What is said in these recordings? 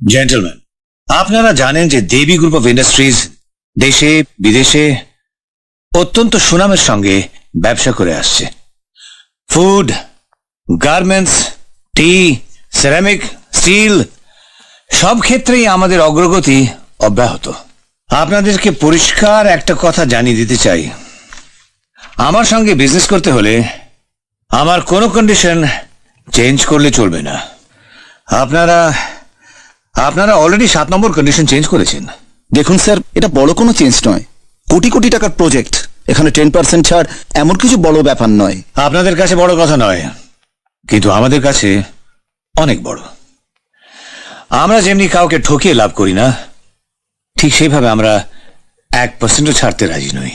Gentleman, আপনারা জানেন যে দেবী গ্রুপ অফ ইন্ডাস্ট্রিজ দেশে বিদেশে অত্যন্ত সুনামের সঙ্গে ব্যবসা করে আসছে। ফুড, গার্মেন্টস, টি, সিরামিক, স্টিল সব ক্ষেত্রেই আমাদের অগ্রগতি অব্যাহত। আপনাদেরকে পরিষ্কার একটা কথা জানিয়ে দিতে চাই, আমার সঙ্গে বিজনেস করতে হলে আমার কোনো কন্ডিশন চেঞ্জ করলে চলবে না। আপনারা অলরেডি 7 নম্বর কন্ডিশন চেঞ্জ করেছেন। দেখুন স্যার, এটা বড় কোনো চেঞ্জ নয়। কোটি কোটি টাকার প্রজেক্ট, এখানে 10% ছাড় এমন কিছু বড় ব্যাপার নয়। আপনাদের কাছে বড় কথা নয়, কিন্তু আমাদের কাছে অনেক বড়। আমরা যেমনি কাউকে ঠকিয়ে লাভ করি না, ঠিক সেইভাবে আমরা 1% ছাড়তে রাজি নই।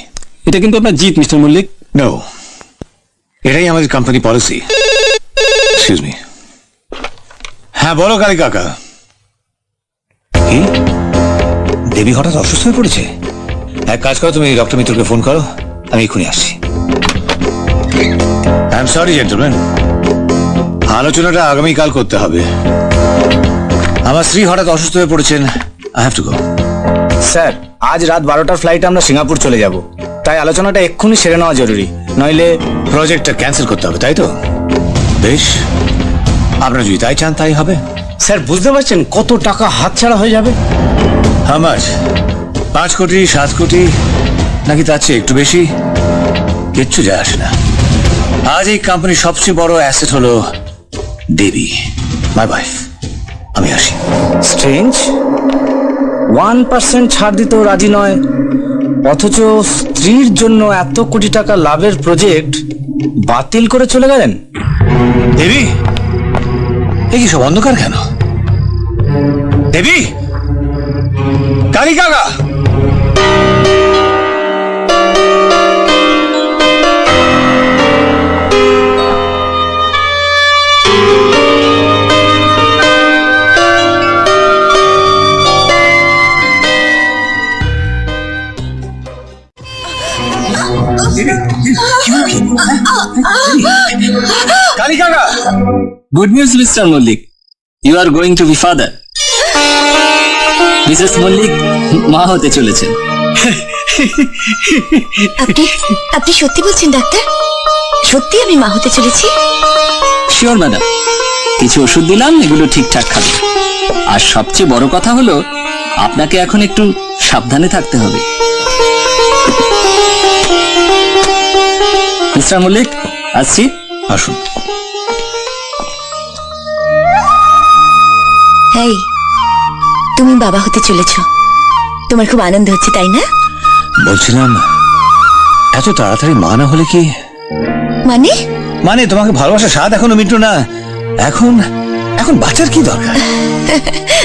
এটা কিন্তু আপনার জিত মিস্টার মল্লিক। নো, এটাই আমাদের কোম্পানি পলিসি। Excuse me. হ্যাঁ বলো কালী কাকা। কি, দেবী হঠাৎ অসুস্থ হয়ে পড়েছে? এক কাজ করো, তুমি ডক্টর মিত্রকে ফোন করো, আমি এক্ষুনি আসছি। আই এম সরি জেন্টলম্যান, আলোচনাটা আগামীকাল করতে হবে। আমার স্ত্রী হঠাৎ অসুস্থ হয়ে পড়েছেন, I have to go. Sir, আজ রাত 12টার ফ্লাইটে আমরা সিঙ্গাপুর চলে যাব, তাই আলোচনাটা এক্ষুনি সেরে নেওয়া জরুরি, নইলে প্রজেক্টটা ক্যান্সেল করতে হবে, তাই তো? বেশ, আপনারা যদি তাই চান তাই হবে। স্যার বুঝতে পারছেন কত টাকা হাতছাড়া হয়ে যাবে? How much? 5 কোটি, 7 কোটি, নাকি তার চেয়ে একটু বেশি? কিচ্ছু যায় আসে না। আজ এই কোম্পানির সবচেয়ে বড় অ্যাসেট হলো দেবী, মাই ওয়াইফ। আমি আসি। স্ট্রেঞ্জ, 1% ছাড় দিতেও রাজি নয়, অথচ স্ত্রীর জন্য এত কোটি টাকা লাভের প্রজেক্ট বাতিল করে চলে গেলেন। দেবী, এ কি সব অন্ধকার কেন? দেবী, কালী কাকা! কালী কাকা! Good news, Mr. Mullik. You are going to be father. Mrs. Mullik মা হতে চলেছেন। আপনি সত্যি বলছেন ডাক্তার? সত্যি আমি মা হতে চলেছি? শিওর ম্যাডাম, কিছু ওষুধ দিলাম, এগুলো ঠিকঠাক খাবে। আর সবচেয়ে বড় কথা হলো, আপনাকে এখন একটু সাবধানে থাকতে হবে। মিস্টার মল্লিক, আসছি। আসুন। এই, তুমি বাবা হতে চলেছ, তোমার খুব আনন্দ হচ্ছে তাই না? বলছিলাম, এত তাড়াতাড়ি মা না হলে কি? মানে? মানে তোমাকে ভালোবাসা স্বাদ এখনো মিটলো না, এখন বাচ্চার কি দরকার?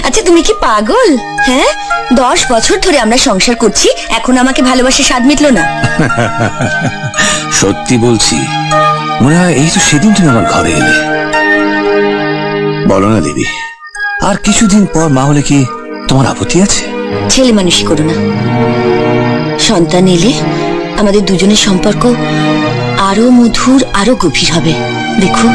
আচ্ছা তুমি কি পাগল? হ্যাঁ, 10 বছর ধরে আমরা সংসার করছি, এখন আমাকে ভালোবাসা স্বাদ মিটলো না? সত্যি বলছি, মনে হয় এই তো সেদিন তুমি আমার ঘরে এলে। বলো না দেবী, আর কিছুদিন পর মা হলে কি তোমার আপত্তি আছে? ছেলে মানুষই করো না, সন্তান এলে আমাদের দুজনের সম্পর্ক আরো মধুর, আরো গভীর হবে, দেখো।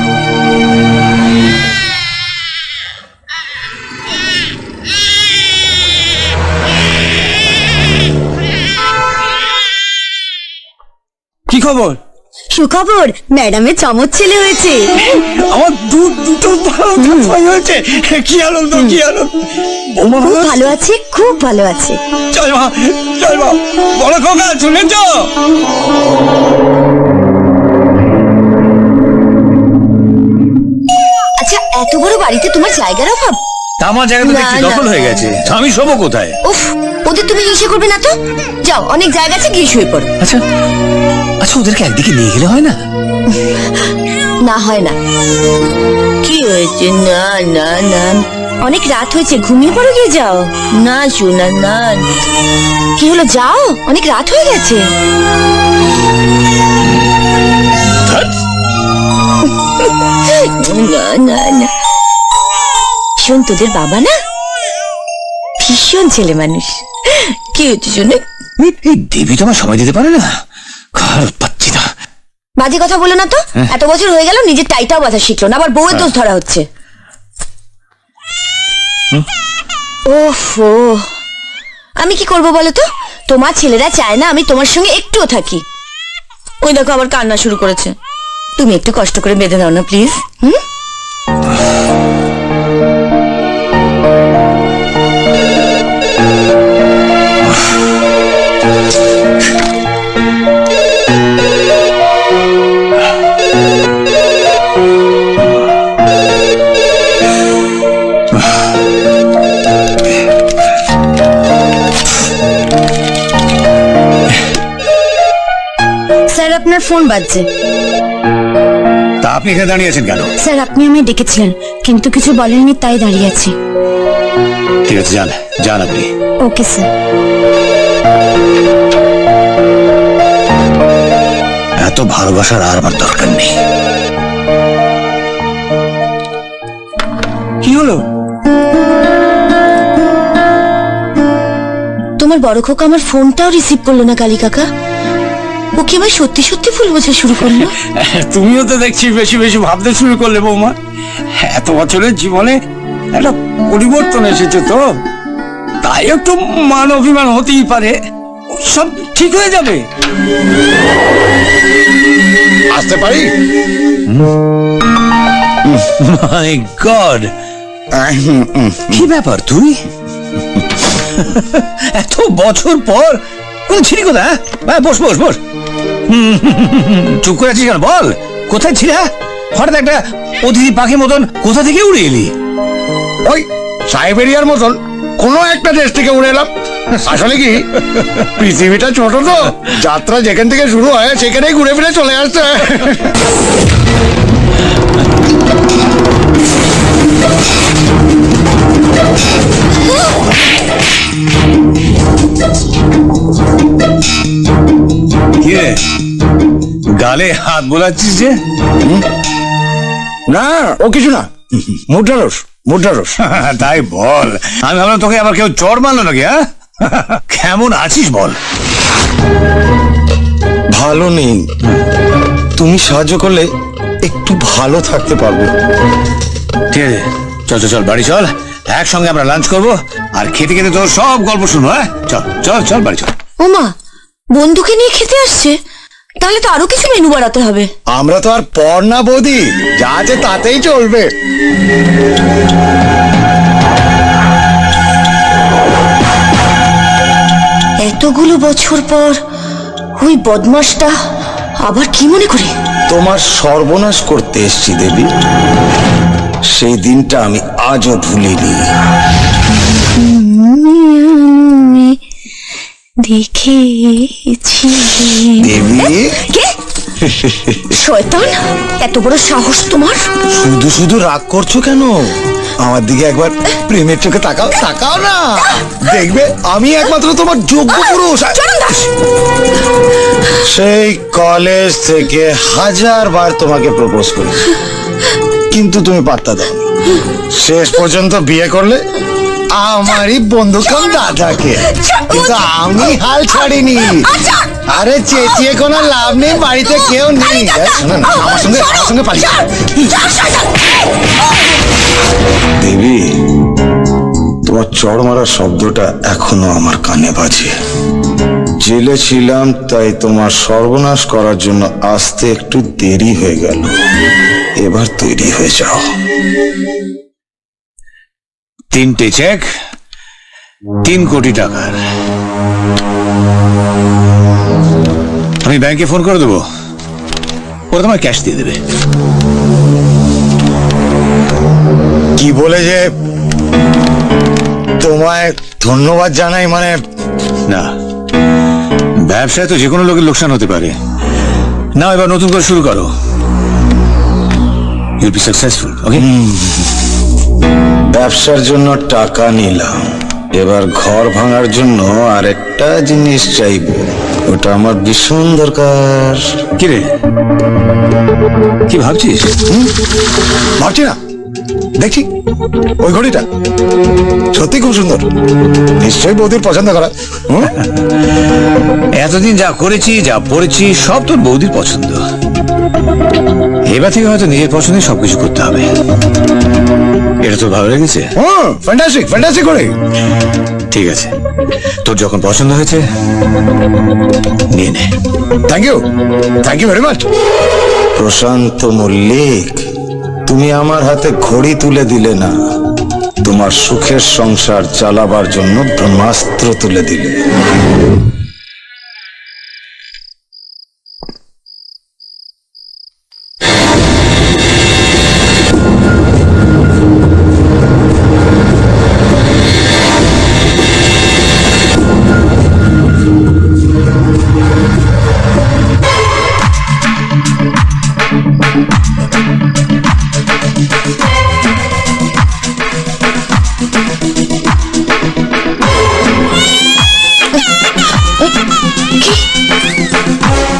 কি খবর? সুখবর, ম্যাডামের চমৎ ছেলে হয়েছে। আমার দুটো ভাই হয়েছে। কি আনন্দ, কি আনন্দ! খুব ভালো আছে, খুব ভালো আছে। চল মা, চল মা। বড় খোকা, শুনেছ? আচ্ছা, এত বড় বাড়িতে তোমার জায়গার অভাব? আমার জায়গা তো দেখছি না, দখল না। হয়ে গেছে, আমি শোবো কোথায়? উফ, ওদের তুমি হিংসে করবে না তো? যাও, অনেক জায়গা আছে, গিয়ে শুয়ে পড়ো। আচ্ছা আচ্ছা, ওদেরকে একদিকে নিয়ে গেলে হয় না? না, হয় না। কি হয়েছে? না না না, অনেক রাত হয়েছে, ঘুমিয়ে পড়ো, গিয়ে যাও না। শোনা না, কি হলো? যাও, অনেক রাত হয়ে গেছে। না না না, শোন, তোদের বাবা না ভীষণ ছেলে মানুষ। কি হচ্ছে শুনে? এই দেবী তোমার সময় দিতে পারে না, পাচ্ছি না। বাজে কথা বলো না তো, এত বছর হয়ে গেল নিজের টাইটাও বাঁধা শিখলো না, আবার বউয়ের দোষ ধরা হচ্ছে। ওফো, আমি কি করবো বলো তো? তোমার ছেলেরা চায় না আমি তোমার সঙ্গে একটুও থাকি। ওই দেখো আবার কান্না শুরু করেছে। তুমি একটু কষ্ট করে বেঁধে দাও না প্লিজ। স্যার আপনার ফোন বাজছে। তা আপনি এখানে দাঁড়িয়ে আছেন কেন? স্যার আপনি আমায় ডেকেছিলেন কিন্তু কিছু বলেননি, তাই দাঁড়িয়ে আছি। ঠিক আছে, যান যান আপনি। Okay sir. এত ভালোবাসার আর আমার দরকার নেই। কি হলো? তোমার বড় খোকা আমার ফোনটাও রিসিভ করলো না কালী কাকা। ও কি আমায় সত্যি সত্যি ভুল বোঝা শুরু করলো? তুমিও তো দেখছি বেশি বেশি ভাবতে শুরু করলে বৌমা। এত বছরের জীবনে একটা পরিবর্তন এসেছে তো, তাই একটু মান অভিমান হতেই পারে, সব ঠিক হয়ে যাবে। আসতে পারি? মাই গড, কি ব্যাপার তুই? এত বছর পর কোন ছিলি কোথায়? বস বস বস। চুপ করে আছিস কেন? বল কোথায় ছিল? হঠাৎ একটা অতিথি পাখি মতন কোথা থেকে উড়ে এলি? ওই সাইবেরিয়ার মতন কোন একটা দেশ থেকে উড়ে এলাম। আসলে কি, পৃথিবীটা ছোট তো, যাত্রা যেখান থেকে শুরু হয় সেখানেই ঘুরে ফিরে চলে আসছে। কি রে, গালে হাত বোলাচ্ছিস যে? না, ও কিছু না, মুদ্রারস মুদ্রারস। তাই বল, আমি ভাবলাম তোকে আবার কেউ চড় মারলো নাকি। হ্যাঁ, কেমন আছিস বল? ভালো নেই, তুমি সাহায্য করলে একটু ভালো থাকতে পারবো। ঠিক আছে, চল চল চল বাড়ি চল, একসঙ্গে আমরা লাঞ্চ করবো, আর খেতে খেতে তোর সব গল্প শুনবো। হ্যাঁ, চল চল চল বাড়ি চল। ওমা, বন্ধুকে নিয়ে খেতে আসছে? তাহলে তো আরো কিছু মেনু বাড়াতে হবে। আমরা তো আর পর না বৌদি, যা আছে তাতেই চলবে। এতগুলো বছর পর ওই বদমাসটা আবার কি মনে করে? তোমার সর্বনাশ করতে এসছি দেবী, সেই দিনটা আমি আজও ভুলিনি। দেখেছি দেবী, কে? শয়তান, এত বড় সাহস তোমার! শুধু শুধু রাগ করছো কেন? আমার দিকে একবার প্রেমের চোখে তাকাও, তাকাও না, দেখবে আমি একমাত্র তোমার যোগ্য পুরুষ। সেই কলেজ থেকে 1000 বার তোমাকে প্রপোজ করেছি, কিন্তু তুমি পাত্তা দাও। শেষ পর্যন্ত বিয়ে করলে আমারই বন্ধু কাম দাদাকে, কিন্তু আমি হাল ছাড়িনি। আরে চেঁচিয়ে কোনো লাভ নেই, বাড়িতে কেউ নেই। শোনো না, আমার সঙ্গে পালিয়ে দেবী, তোমার চড় মারা শব্দটা এখনো আমার কানে বাজে। জেলে ছিলাম তাই তোমার সর্বনাশ করার জন্য আসতে একটু দেরি হয়ে গেল, এবার তৈরি হয়ে যাও। 3টে চেক, 3 কোটি টাকার। আমি ব্যাংকে ফোন করে দেবো, ওরা তোমার ক্যাশ দিয়ে দেবে। কি বলে যে তোমায় ধন্যবাদ জানাই, মানে না, ব্যবসায় তো যে কোনো লোকের লোকসান হতে পারে না। এবার নতুন করে শুরু করো, ইউল বি সাকসেসফুল। ওকে, ব্যবসার জন্য টাকা নিলাম, এবার ঘর ভাঙার জন্য আরেকটা জিনিস চাইবো, ওটা আমার ভীষণ দরকার। কি রে, কি ভাবছিস? ভাবছি না, দেখি ওই ঘড়িটা সত্যি খুব সুন্দর, নিশ্চয়ই বৌদির পছন্দ করা। হুম? এতদিন যা করেছি যা পড়েছি সব তোর বৌদির পছন্দ। এবার থেকে হয়তো নিজের পছন্দে সবকিছু করতে হবে। এটা তোর ভালো লেগেছে? হুম, ফ্যান্টাস্টিক ফ্যান্টাস্টিক করে। ঠিক আছে, তোর যখন পছন্দ হয়েছে নিয়ে নে। Thank you very much. Prashant Mallick, তুমি আমার হাতে ঘড়ি তুলে দিলে না, তোমার সুখের সংসার চালাবার জন্য ব্রহ্মাস্ত্র তুলে দিলে।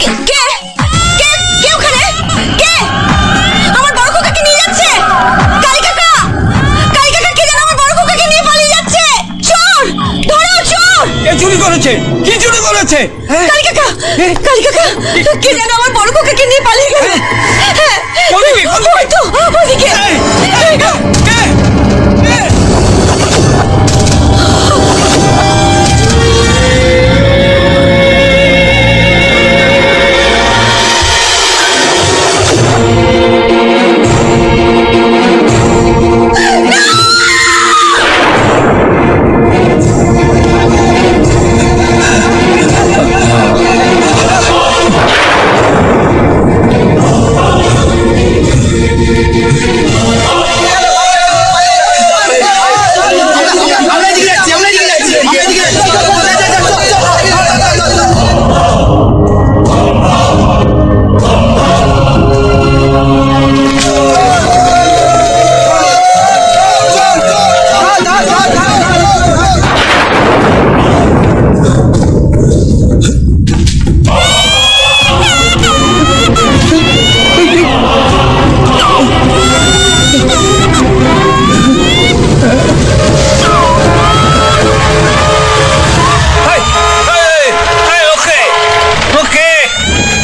কে কে কে ওখানে? কে আমার বড় খোকাকে নিয়ে যাচ্ছে? কালী কাকা, কালী কাকা, কে যেন আমার বড় খোকাকে নিয়ে পালিয়ে যাচ্ছে। চোর, ধরো চোর। কে চুরি করেছে? কি চুরি করেছে? কালী কাকা, কালী কাকা, কে যেন আমার বড় খোকাকে নিয়ে পালিয়ে গেল। ওদিকে, ওদিকে। ওই তো, ওদিকে। কে?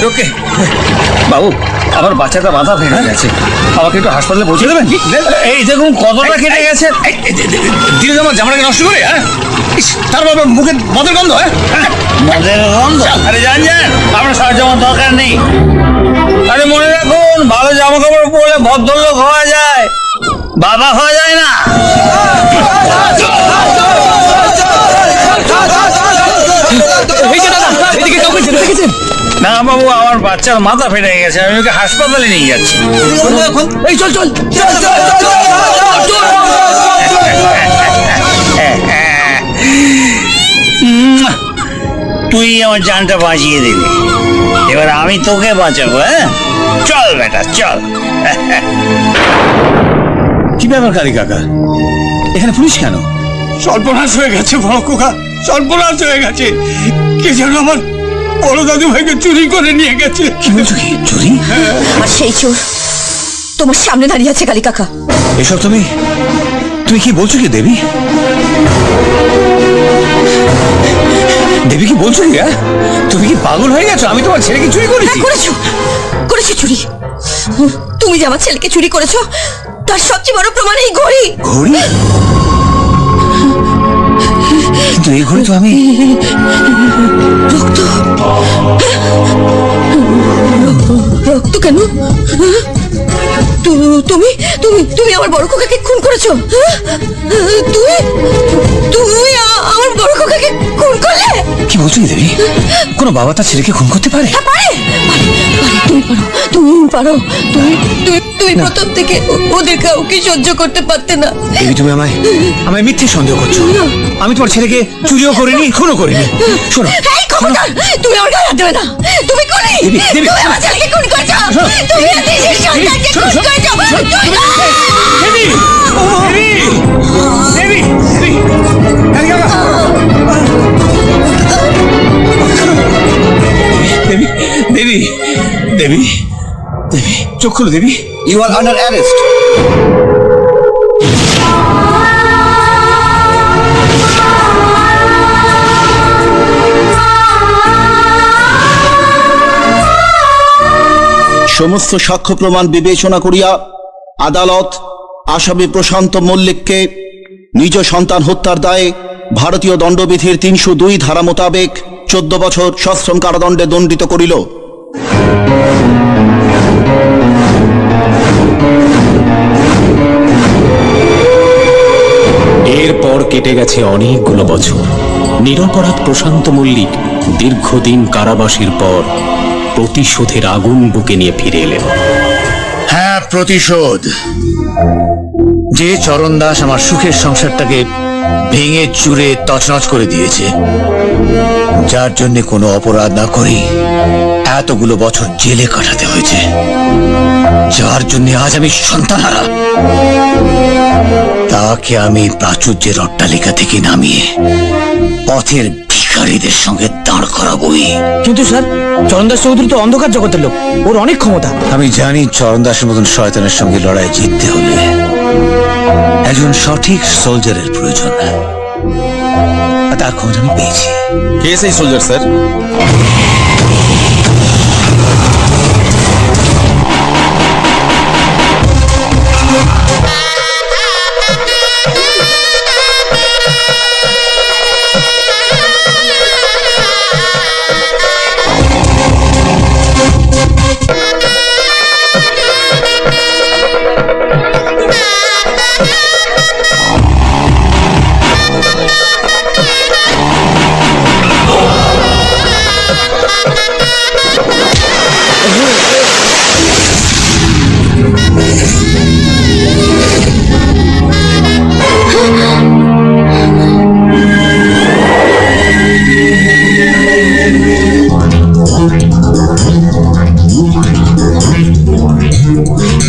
ওকে বাবু, আমার বাচ্চাটা মাথা ফেটে গেছে, আমাকে একটু হাসপাতালে পৌঁছে দেবেন? এই দেখুন কতটা কেটে গেছে। দিলে আমার জামাটাকে নষ্ট করে, হ্যাঁ? তারপর মুখে মদের গন্ধ। হ্যাঁ, মদের গন্ধ? আরে যান যান, আপনার সাহায্য আমার দরকার নেই। আরে মনে রাখুন, ভালো জামা কাপড় পরলে ভদ্রলোক হওয়া যায়, বাবা হওয়া যায় না। না বাবু, আমার বাচ্চার মাথা ফেটে গেছে, আমি ওকে হাসপাতালে নিয়ে যাচ্ছি। এই চল চল। তুই আমার জানটা বাঁচিয়ে দিলি, এবার আমি তোকে বাঁচাবো। হ্যাঁ, চল বেটা চল। কি ব্যাপার কালী কাকা, এখানে পুলিশ কেন? সর্বনাশ হয়ে গেছে বড় খোকা, সর্বনাশ হয়ে গেছে। কে যেন আমার বড় দাদু ভাইকে চুরি করে নিয়ে গেছে। কি বলছো? কি চুরি? আর সেই চোর তোমার সামনে দাঁড়িয়ে আছে কালী কাকা। এসব তুমি তুমি কি বলছো কি দেবী? দেবী কি বলছো কি? হ্যাঁ, তুমি কি পাগল হয়ে গেছো? আমি তোমার ছেলেকে চুরি করেছি? হ্যাঁ, করেছো, করেছো চুরি। তুমি যে আমার ছেলেকে চুরি করেছো তার সবচেয়ে বড় প্রমাণ এই ঘড়ি। ঘড়ি? কিন্তু এই ঘড়ি তো আমি রক্ত, রক্ত কেন? তুমি তুমি তুমি আমার বড় খোকাকে খুন করেছো? তুমি তুমি আমার বড় খোকাকে খুন করলে? কি বলছো কি দেবী? কোনো বাবা তার ছেলেকে খুন করতে পারে? হ্যাঁ, পারে, পারে, পারে। তুমি পারো, তুমি তুমি তুমি প্রথম থেকে ওদের কাউকে সহ্য করতে পারতে না। দেবী, তুমি আমায় আমায় মিথ্যে সন্দেহ করছো। আমি তোমার ছেলেকে চুরিও করিনি, খুনও করিনি। শোনো, এই খবরদার, তুমি আমার গায়ে হাত দেবে না। তুমি খুনি, দেবী, দেবী, তুমি আমার ছেলেকে খুন করেছো। তুমি নিজের সন্তানকে খুন করেছো। দেবী, দেবী, দেবী, কালী কাকা। দেবী, দেবী, দেবী, দেবী, চোখ খুলো Devi. You are under arrest. সমস্ত সাক্ষ্য প্রমাণ বিবেচনা করিয়া আদালত আসামি প্রশান্ত মল্লিককে নিজ সন্তান হত্যার দায়ে ভারতীয় দণ্ডবিধির 302 ধারা মোতাবেক 14 বছর সশ্রম কারাদণ্ডে দণ্ডিত করিল। এরপর কেটে গেছে অনেকগুলো বছর। নিরপরাধ প্রশান্ত মল্লিক দীর্ঘদিন কারাবাসের পর প্রতিশোধের আগুন বুকে নিয়ে ফিরে এলেন। হ্যাঁ, প্রতিশোধ। যে চরণ দাস আমার সুখের সংসারটাকে ভেঙে চুরে তছনছ করে দিয়েছে, যার জন্য কোনো অপরাধ না করেই এতগুলো বছর জেলে কাটাতে হয়েছে, যার জন্য আজ আমি সন্তানহারা, তাকে আমি প্রাচুর্যের অট্টালিকা থেকে নামিয়ে পথের ভিখারীদের সঙ্গে দাঁড় করাবই। কিন্তু স্যার, চরণদাস চৌধুরী তো অন্ধকার জগতের লোক, ওর অনেক ক্ষমতা। আমি জানি চরণ দাসের মতন শয়তানের সঙ্গে লড়াই জিততে হলে একজন সঠিক সোলজারের প্রয়োজন। তার খোঁজ আমি পেয়েছি। কে সেই সোলজার স্যার?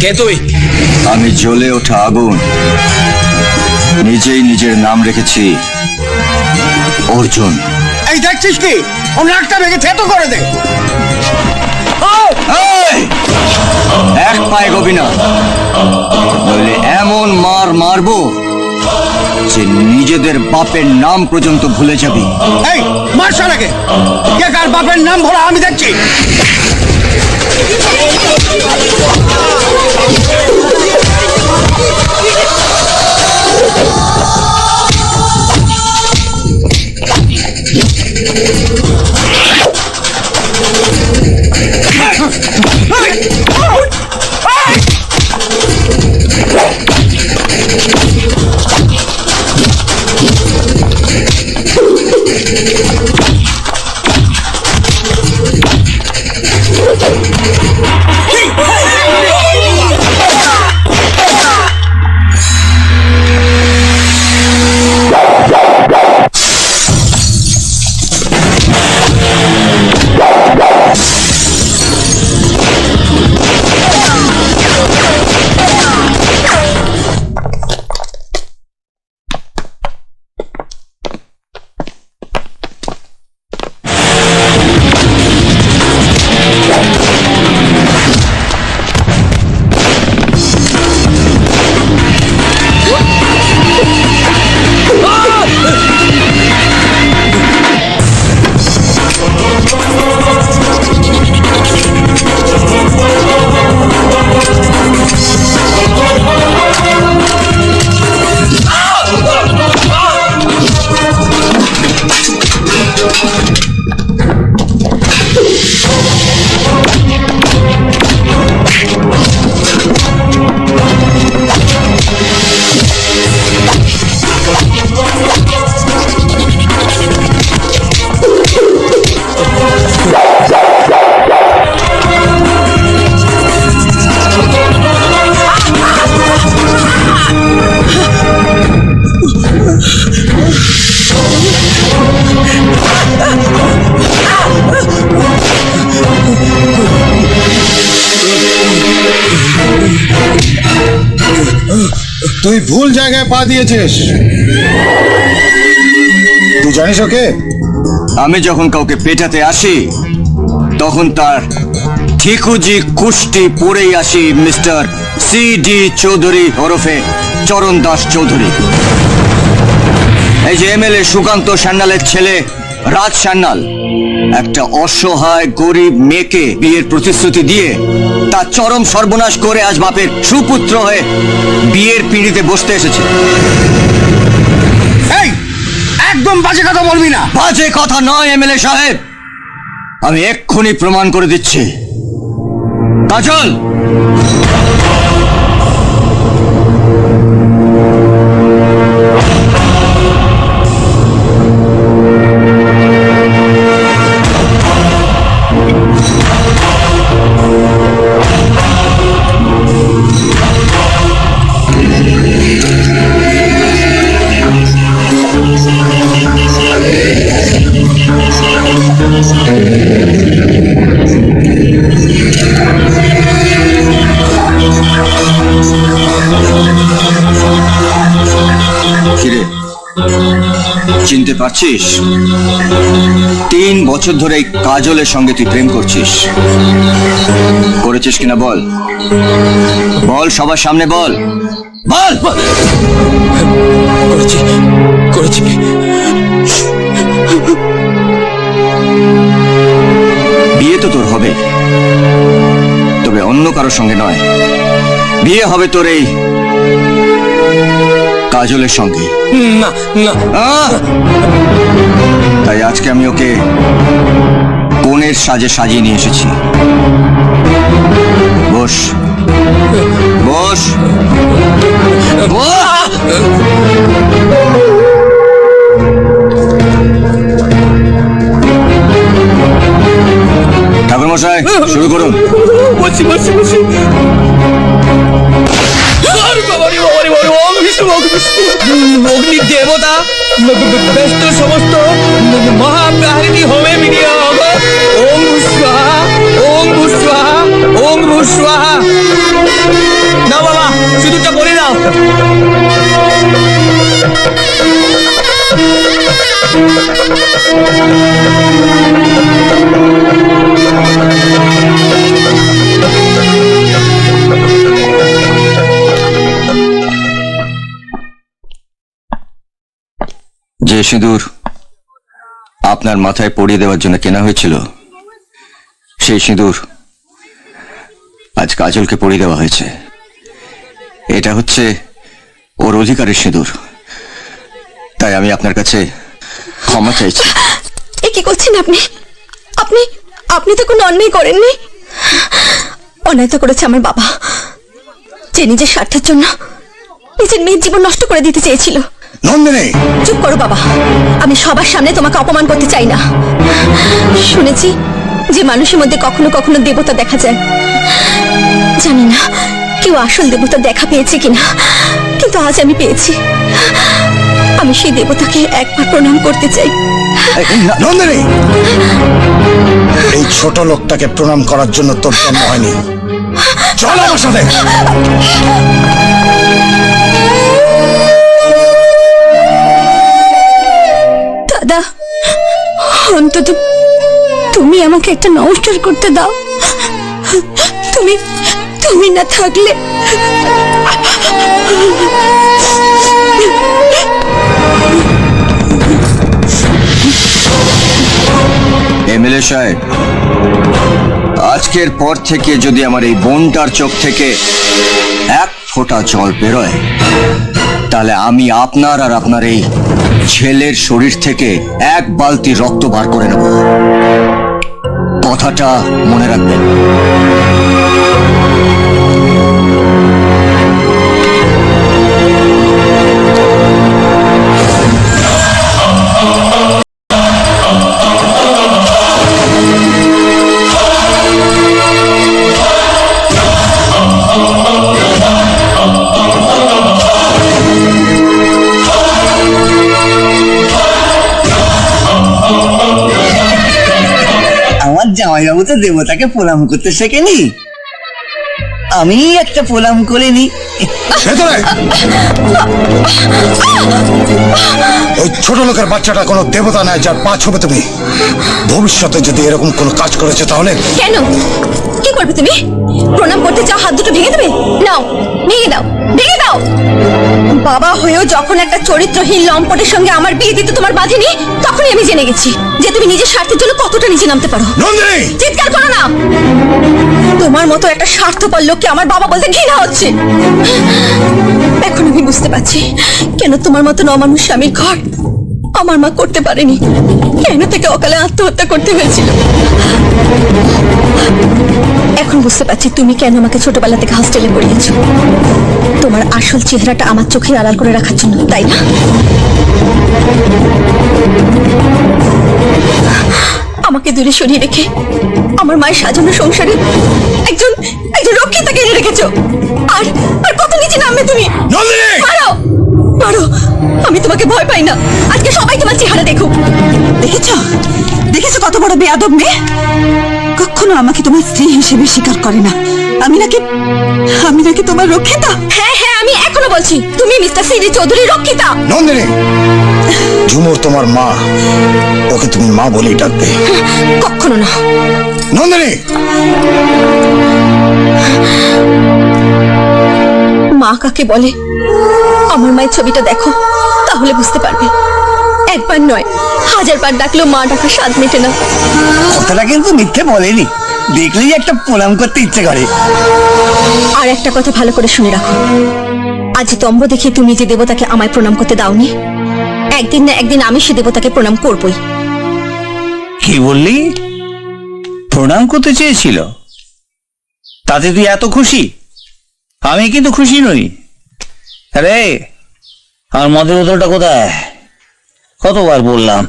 কে তুই? আমি জ্বলে ওঠা আগুন, নিজেই নিজের নাম রেখেছি অর্জুন। এই দেখছিস কি? ওর নাকটা ভেঙে থেতো করে দে। এই! এক পায়ে গবি না, নইলে এমন মার মারবো যে নিজেদের বাপের নাম পর্যন্ত ভুলে যাবি। এই মার শালাকে। কে কার বাপের নাম ভোলা আমি দেখছি। তুই ভুল জায়গায় পা দিয়েছিস। তুই জানিস ওকে? আমি যখন কাউকে পেটাতে আসি তখন তার ঠিকুজি কুষ্টি পড়েই আসি মিস্টার CD চৌধুরী ওরফে চরণ দাস চৌধুরী। এই যে MLA সুকান্ত সান্যালের ছেলে রাজ সান্যাল, একটা অসহায় গরিব মেয়েকে বিয়ের প্রতিশ্রুতি দিয়ে তার চরম সর্বনাশ করে আজ বাপের সুপুত্র হয়ে বিয়ের পিঁড়িতে বসতে এসেছে। এই একদম বাজে কথা বলবি না। বাজে কথা নয় এমএলএ সাহেব, আমি এক্ষুনি প্রমাণ করে দিচ্ছি। কাজল, কিরে চিনতে পারছিস? 3 বছর ধরে এই কাজলের সঙ্গে তুই প্রেম করছিস, করেছিস কিনা বল, বল সবার সামনে বল, বল। করেছি করেছি। বিয়ে তো তোর হবে, তবে অন্য কারোর সঙ্গে নয়। বিয়ে হবে তোর এই কাজলের সঙ্গে। না না, তাই আজকে আমি ওকে কনের সাজে সাজিয়ে নিয়ে এসেছি। বস বস বস। ঠাকুর মশাই শুরু করুন। বসি বসি বসি। অগ্নি দেবতা ব্যস্ত সমস্ত মহাপ্রাহিনী হোমে মিলিয়ে ওম স্বাহা ওম স্বাহা ওম স্বাহা। না বাবা, শুধুটা বলে দাও। যে সিঁদুর আপনার মাথায় পরিয়ে দেওয়ার জন্য কেনা হয়েছিল, সেই সিঁদুর আজ কাজলকে পরিয়ে দেওয়া হয়েছে। এটা হচ্ছে ওর অধিকারের সিঁদুর, তাই আমি আপনার কাছে ক্ষমা চাইছি। এ কি করছেন আপনি? আপনি আপনি তো কোনো অন্যায় করেননি। অন্যায় তো করেছে আমার বাবা, যে নিজের স্বার্থের জন্য নিজের মেয়ের জীবন নষ্ট করে দিতে চেয়েছিল। নন্দিনী, চুপ করো বাবা, আমি সবার সামনে তোমাকে অপমান করতে চাই না। শুনেছি যে মানুষের মধ্যে কখনো কখনো দেবতা দেখা যায়। জানি না কেউ আসল দেবতা দেখা পেয়েছে কিনা, কিন্তু আজ আমি পেয়েছি। আমি সেই দেবতাকে একবার প্রণাম করতে চাই। নন্দিনী, এই ছোট লোকটাকে প্রণাম করার জন্য তোর জন্ম হয়নি। চল আমার সাথে। দাদা, অন্তত তুমি আমাকে একটা নমস্কার করতে দাও। তুমি তুমি না থাকলে এমএলএ সাহেব, আজকের পর থেকে যদি আমার এই বোনটার চোখ থেকে এক ফোঁটা জল বেরোয়, তাহলে আমি আপনার আর আপনার এই ছেলের শরীর থেকে 1 বালতি রক্ত বার করে নেব। কথাটা মনে রাখবেন। আমার জামাইবাবু তো দেবতাকে প্রণাম করতে শেখেনি, আমি একটা প্রণাম করে নি। ভেতরে ওই ছোট লোকের বাচ্চাটা কোনো দেবতা নয় যার পা ছবে তুমি। ভবিষ্যতে যদি এরকম কোনো কাজ করেছে তাহলে কেন? কি করবে তুমি? প্রণাম করতে চাও, হাত দুটো ভেঙে দেবে? নাও, ভেঙে দাও, ভেঙে দাও। বাবা হয়েও যখন একটা চরিত্রহীন লম্পটের সঙ্গে আমার বিয়ে দিতে তোমার বাঁধেনি, তখনই আমি জেনে গেছি যে তুমি নিজের স্বার্থের জন্য কতটা নিচে নামতে পারো। নন্দিনী, চিৎকার করো না। তোমার মতো একটা স্বার্থপর লোককে আমার বাবা বলতে ঘৃণা হচ্ছে। এখন আমি বুঝতে পারছি কেন তোমার মতো অমানুষ স্বামীর ঘর আমার মা করতে পারেনি, কেন থেকে অকালে আত্মহত্যা করতে হয়েছিল। এখন বুঝতে পারছি তুমি কেন আমাকে ছোটবেলা থেকে হস্টেলে পড়িয়েছো। তোমার আসল চেহারাটা আমার চোখে আড়াল করে রাখার জন্য, তাই না? আমাকে দূরে সরিয়ে রেখে আমার মায়ের সাজানো সংসারে একজন একজন রক্ষিতাকে এনে রেখেছো। আর আর কত নিচে নামবে তুমি? মারো, মারো, আমি তোমাকে ভয় পাই না। আজকে সবাই তোমার চেহারা দেখুক। দেখেছো দেখেছো কত বড় বেয়াদব মেয়ে। কখনো আমাকে তোমার স্ত্রী হিসেবে স্বীকার করে না। আমি নাকি তোমার রক্ষিতা। হ্যাঁ হ্যাঁ, আমি এখনো বলছি তুমি মিস্টার সিডি চৌধুরী রক্ষিতা। নন্দিনী, ঝুমুর তোমার মা, ওকে তুমি মা বলেই ডাকবে। কখনো না। নন্দিনী, মা কাকে বলে আমার মায়ের ছবিটা দেখো, তাহলে বুঝতে পারবে। একবার নয়, 1000 বার ডাকলেও মা ডাকা স্বাদ মেটে না। কথাটা কিন্তু মিথ্যে বলেনি, দেখলেই একটা প্রণাম করতে ইচ্ছে করে। আর একটা কথা ভালো করে শুনে রাখো, আজ তম্ব দেখে তুমি যে দেবতাকে আমায় প্রণাম করতে দাওনি, একদিন না একদিন আমি সে দেবতাকে প্রণাম করবই। কি বললি? প্রণাম করতে চেয়েছিল? তাতে তুই এত খুশি? আমি কিন্তু খুশি নই। আরে আমার মদের বোতলটা কোথায়? কতবার বললাম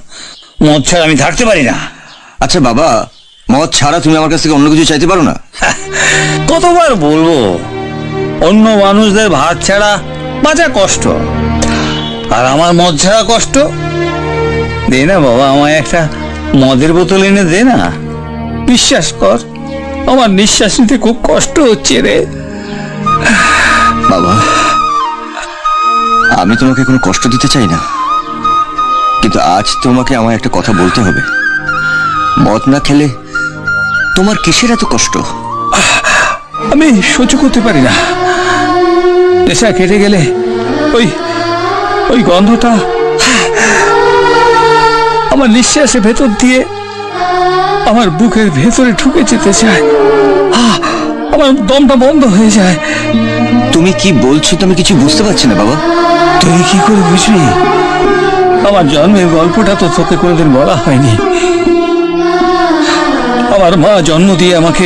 মদ ছাড়া আমি থাকতে পারি না। আচ্ছা বাবা, মদ ছাড়া তুমি আমার কাছ থেকে অন্য কিছু চাইতে পারো না? কতবার বলবো, অন্য মানুষদের ভাত ছাড়া বাঁচা কষ্ট, আর আমার মদ ছাড়া কষ্ট। দে না বাবা, আমায় একটা মদের বোতল এনে দে না। বিশ্বাস কর, আমার নিঃশ্বাস নিতে খুব কষ্ট হচ্ছে রে। বাবা, আমি তোমাকে কোনো কষ্ট দিতে চাই না, কিন্তু আজ তোমাকে আমায় একটা কথা বলতে হবে। মদ না খেলে তোমার কিসের এত কষ্ট? আমি সহ্য করতে পারি না। নেশা কেটে গেলে ওই গন্ধটা আমার নিঃশ্বাসের ভেতর দিয়ে আমার বুকের ভেতরে ঢুকে যেতে চায়। আমার দমটা বন্ধ হয়ে যায়। তুমি কি বলছো তো আমি কিছু বুঝতে পারছি না বাবা। তুই কি করে বুঝবি? আমার জন্মের গল্পটা তো তোকে কোনোদিন বলা হয়নি। আমার মা জন্ম দিয়ে আমাকে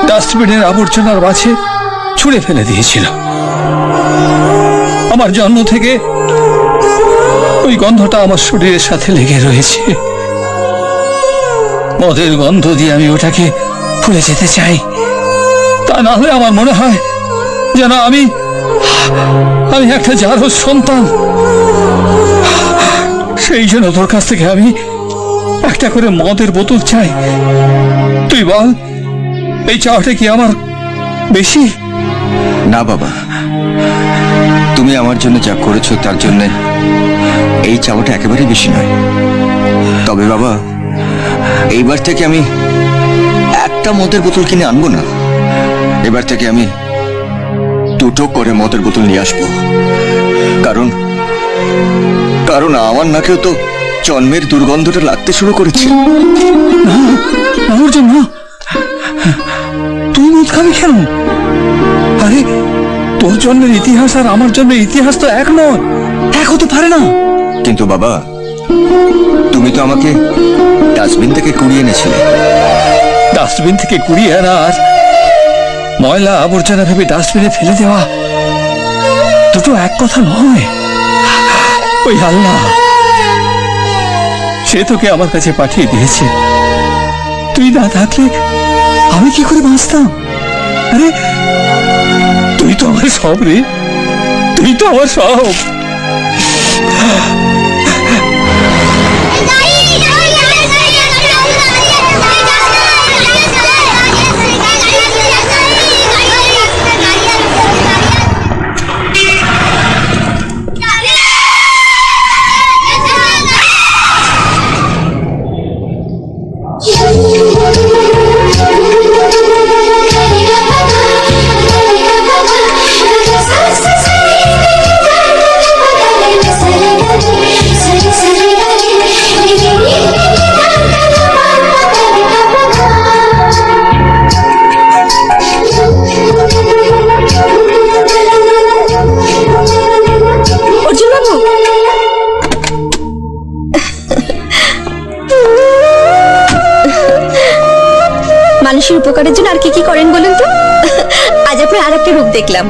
ডাস্টবিনের আবর্জনার মাঝে ছুঁড়ে ফেলে দিয়েছিল। আমার জন্ম থেকে ওই গন্ধটা আমার শরীরের সাথে লেগে রয়েছে। মদের গন্ধ দিয়ে আমি ওটাকে ভুলে যেতে চাই। তা না হলে আমার মনে হয় যেন আমি একটা জারজ সন্তান। সেই জন্য তোর কাছ থেকে আমি একটা করে মদের বোতল চাই। তুই বল, এই চাওয়াটা কি আমার বেশি? না বাবা, তুমি আমার জন্য যা করেছো তার জন্য এই চাওয়াটা একেবারেই বেশি নয়। তবে বাবা, এইবার থেকে আমি একটা মদের বোতল কিনে আনবো না। এবার থেকে আমি 2টো করে মদের বোতল নিয়ে আসবো। কারণ আমার নাকেও তো জন্মের দুর্গন্ধটা লাগতে শুরু করেছে। তুই মদ খাবি কেন? আরে তোর জন্মের ইতিহাস আর আমার জন্মের ইতিহাস তো এক নয়, এক হতে পারে না। কিন্তু বাবা, তুমি তো আমাকে ডাস্টবিন থেকে কুড়িয়ে এনেছিলে। ডাস্টবিন থেকে কুড়িয়ে আনা আর ময়লা আবর্জনা ভেবে ডাস্টবিনে ফেলে দেওয়া দুটো এক কথা নয়। ওই আল্লাহ, সে তোকে আমার কাছে পাঠিয়ে দিয়েছে। তুই না থাকলে আমি কি করে বাঁচতাম? আরে তুই তো আমার সব রে, তুই তো আমার সব। মানুষের উপকারের জন্য আর কি কি করেন বলুন তো? আজ আপনার আর একটা রূপ দেখলাম।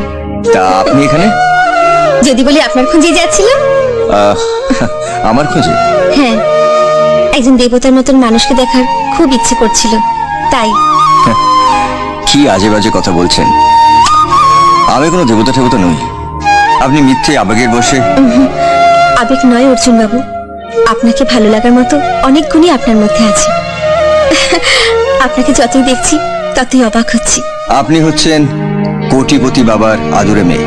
তা আপনি এখানে? যদি বলি আপনার খোঁজে যাচ্ছিলাম। আমার খোঁজে? হ্যাঁ, একজন দেবতার মতন মানুষকে দেখার খুব ইচ্ছে করছিল, তাই। কি আজে বাজে কথা বলছেন? আমি কোনো দেবতা ঠেবতা নই। আপনি মিথ্যে আবেগের বসে। আবেগ নয় অর্জুন বাবু, আপনাকে ভালো লাগার মতো অনেক গুণই আপনার মধ্যে আছে। আপনাকে যতই দেখছি ততই অবাক হচ্ছি। আপনি হচ্ছেন কোটিপতি বাবার আদুরে মেয়ে,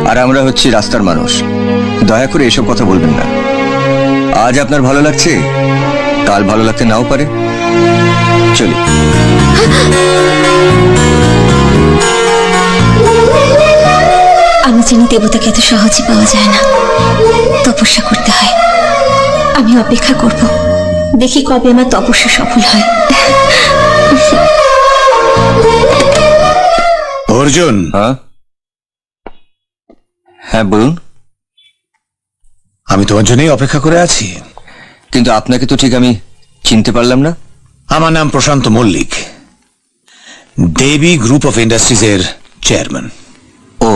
আর আমরা হচ্ছি রাস্তার মানুষ। দয়া করে এসব কথা বলবেন না। আজ আপনার ভালো লাগছে, কাল ভালো লাগতে নাও পারে। চলি। আমি জানি দেবতাকে এত সহজে পাওয়া যায় না, তপস্যা করতে হয়। আমি অপেক্ষা করব, দেখি কবে আমার তপস্যা সফল হয়। অর্জুন। হ্যাঁ বলুন। আমি তোমার জন্যই অপেক্ষা করে আছি। কিন্তু আপনাকে তো ঠিক আমি চিনতে পারলাম না। আমার নাম প্রশান্ত মল্লিক, দেবী গ্রুপ অফ ইন্ডাস্ট্রিজ এর চেয়ারম্যান। ও,